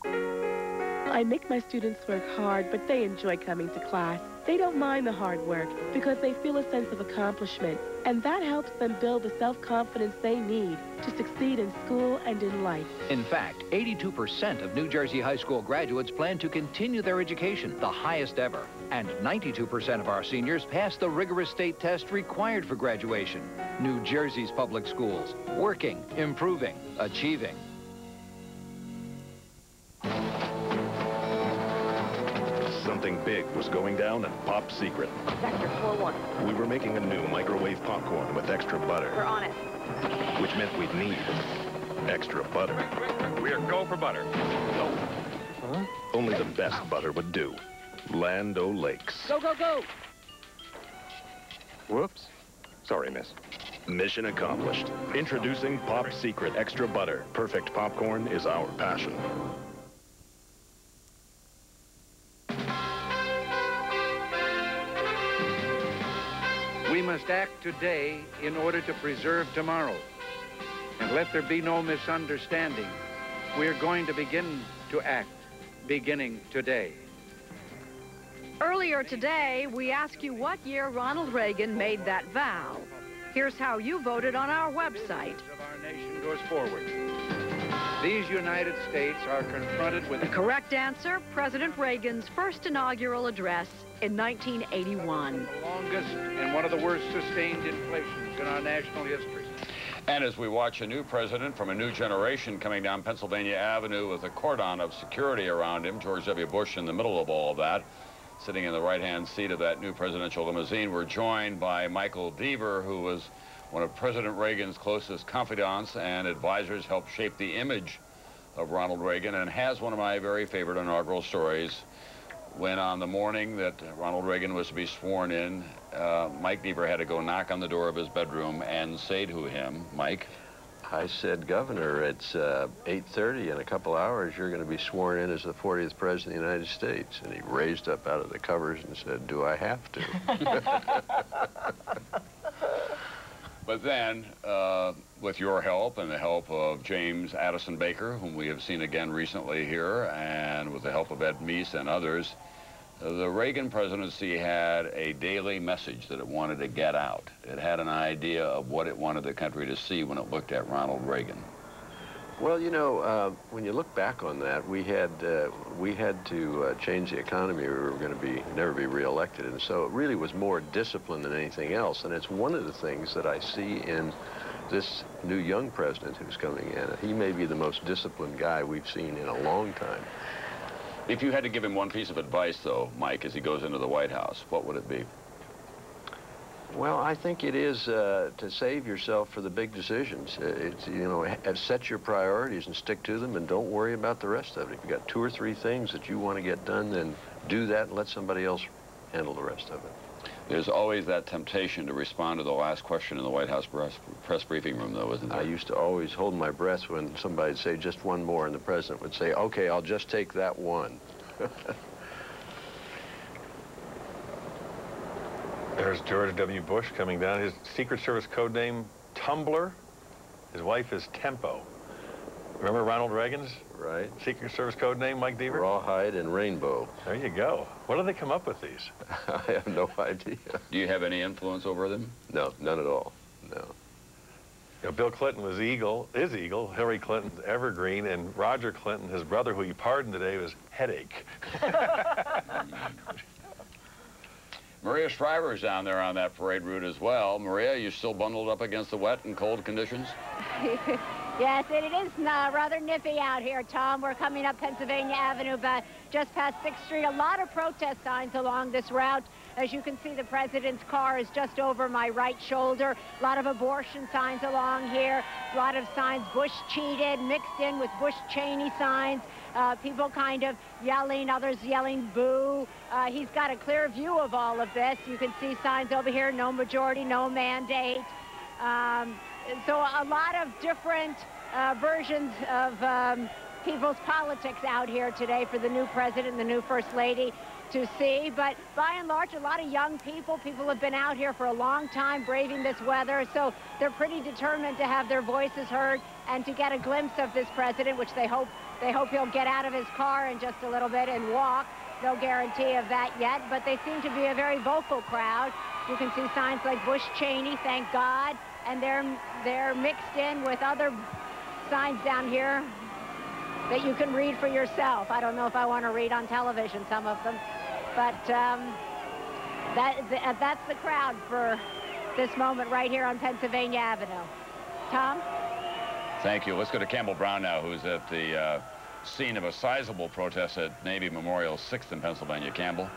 I make my students work hard, but they enjoy coming to class. They don't mind the hard work because they feel a sense of accomplishment, and that helps them build the self-confidence they need to succeed in school and in life. In fact, 82% of New Jersey high school graduates plan to continue their education, the highest ever. And 92% of our seniors pass the rigorous state test required for graduation. New Jersey's public schools, working, improving, achieving. Something big was going down at Pop Secret. Sector 4-1. We were making a new microwave popcorn with extra butter. We're on it. Which meant we'd need extra butter. We're go for butter. No. Huh? Only the best butter would do. Land O'Lakes. Go, go, go! Whoops. Sorry, miss. Mission accomplished. Introducing Pop Secret Extra Butter. Perfect popcorn is our passion. We must act today in order to preserve tomorrow. And let there be no misunderstanding. We are going to begin to act, beginning today. Earlier today, we asked you what year Ronald Reagan made that vow. Here's how you voted on our website. Our nation goes forward. These United States are confronted with the correct answer, President Reagan's first inaugural address in 1981. The longest and one of the worst sustained inflations in our national history. And as we watch a new president from a new generation coming down Pennsylvania Avenue with a cordon of security around him, George W. Bush in the middle of all of that, sitting in the right-hand seat of that new presidential limousine, we're joined by Michael Deaver, who was one of President Reagan's closest confidants and advisors, helped shape the image of Ronald Reagan, and has one of my very favorite inaugural stories. When on the morning that Ronald Reagan was to be sworn in, Mike Deaver had to go knock on the door of his bedroom and say to him, Mike? I said, Governor, it's 8:30. In a couple hours, you're going to be sworn in as the 40th President of the United States. And he raised up out of the covers and said, do I have to? But then, with your help and the help of James Addison Baker, whom we have seen again recently here, and with the help of Ed Meese and others, the Reagan presidency had a daily message that it wanted to get out. It had an idea of what it wanted the country to see when it looked at Ronald Reagan. Well, you know, when you look back on that, we had to change the economy. We were going to never be reelected, and so it really was more discipline than anything else. And it's one of the things that I see in this new young president who's coming in. He may be the most disciplined guy we've seen in a long time. If you had to give him one piece of advice, though, Mike, as he goes into the White House, what would it be? Well, I think it is to save yourself for the big decisions. It's, you know, set your priorities and stick to them, and don't worry about the rest of it. If you've got 2 or 3 things that you want to get done, then do that and let somebody else handle the rest of it. There's always that temptation to respond to the last question in the White House press briefing room, though, isn't there? I used to always hold my breath when somebody'd say just one more, and the president would say, okay, I'll just take that one. There's George W. Bush coming down. His Secret Service code name, Tumbler. His wife is Tempo. Remember Ronald Reagan's? Right. Secret Service code name, Mike Deaver? Rawhide and Rainbow. There you go. What do they come up with these? I have no idea. Do you have any influence over them? No, none at all. No. You know, Bill Clinton was Eagle, is Eagle. Hillary Clinton's Evergreen, and Roger Clinton, his brother, who he pardoned today, was Headache. Maria Shriver's down there on that parade route as well. Maria, you still bundled up against the wet and cold conditions? Yes, it is rather nippy out here, Tom. We're coming up Pennsylvania Avenue, but just past 6th Street. A lot of protest signs along this route. As you can see, the president's car is just over my right shoulder. A lot of abortion signs along here. A lot of signs, Bush cheated, mixed in with Bush Cheney signs. People kind of yelling, others yelling boo. He's got a clear view of all of this. You can see signs over here, no majority, no mandate. So a lot of different versions of people's politics out here today for the new president and the new first lady to see. But by and large, a lot of young people have been out here for a long time braving this weather, so they're pretty determined to have their voices heard and to get a glimpse of this president, which they hope he'll get out of his car in just a little bit and walk. No guarantee of that yet, but they seem to be a very vocal crowd. You can see signs like Bush Cheney, thank God, and they're mixed in with other signs down here that you can read for yourself. I don't know if I want to read on television some of them, but that's the crowd for this moment right here on Pennsylvania Avenue. Tom? Thank you. Let's go to Campbell Brown now, who's at the scene of a sizable protest at Navy Memorial 6th in Pennsylvania. Campbell?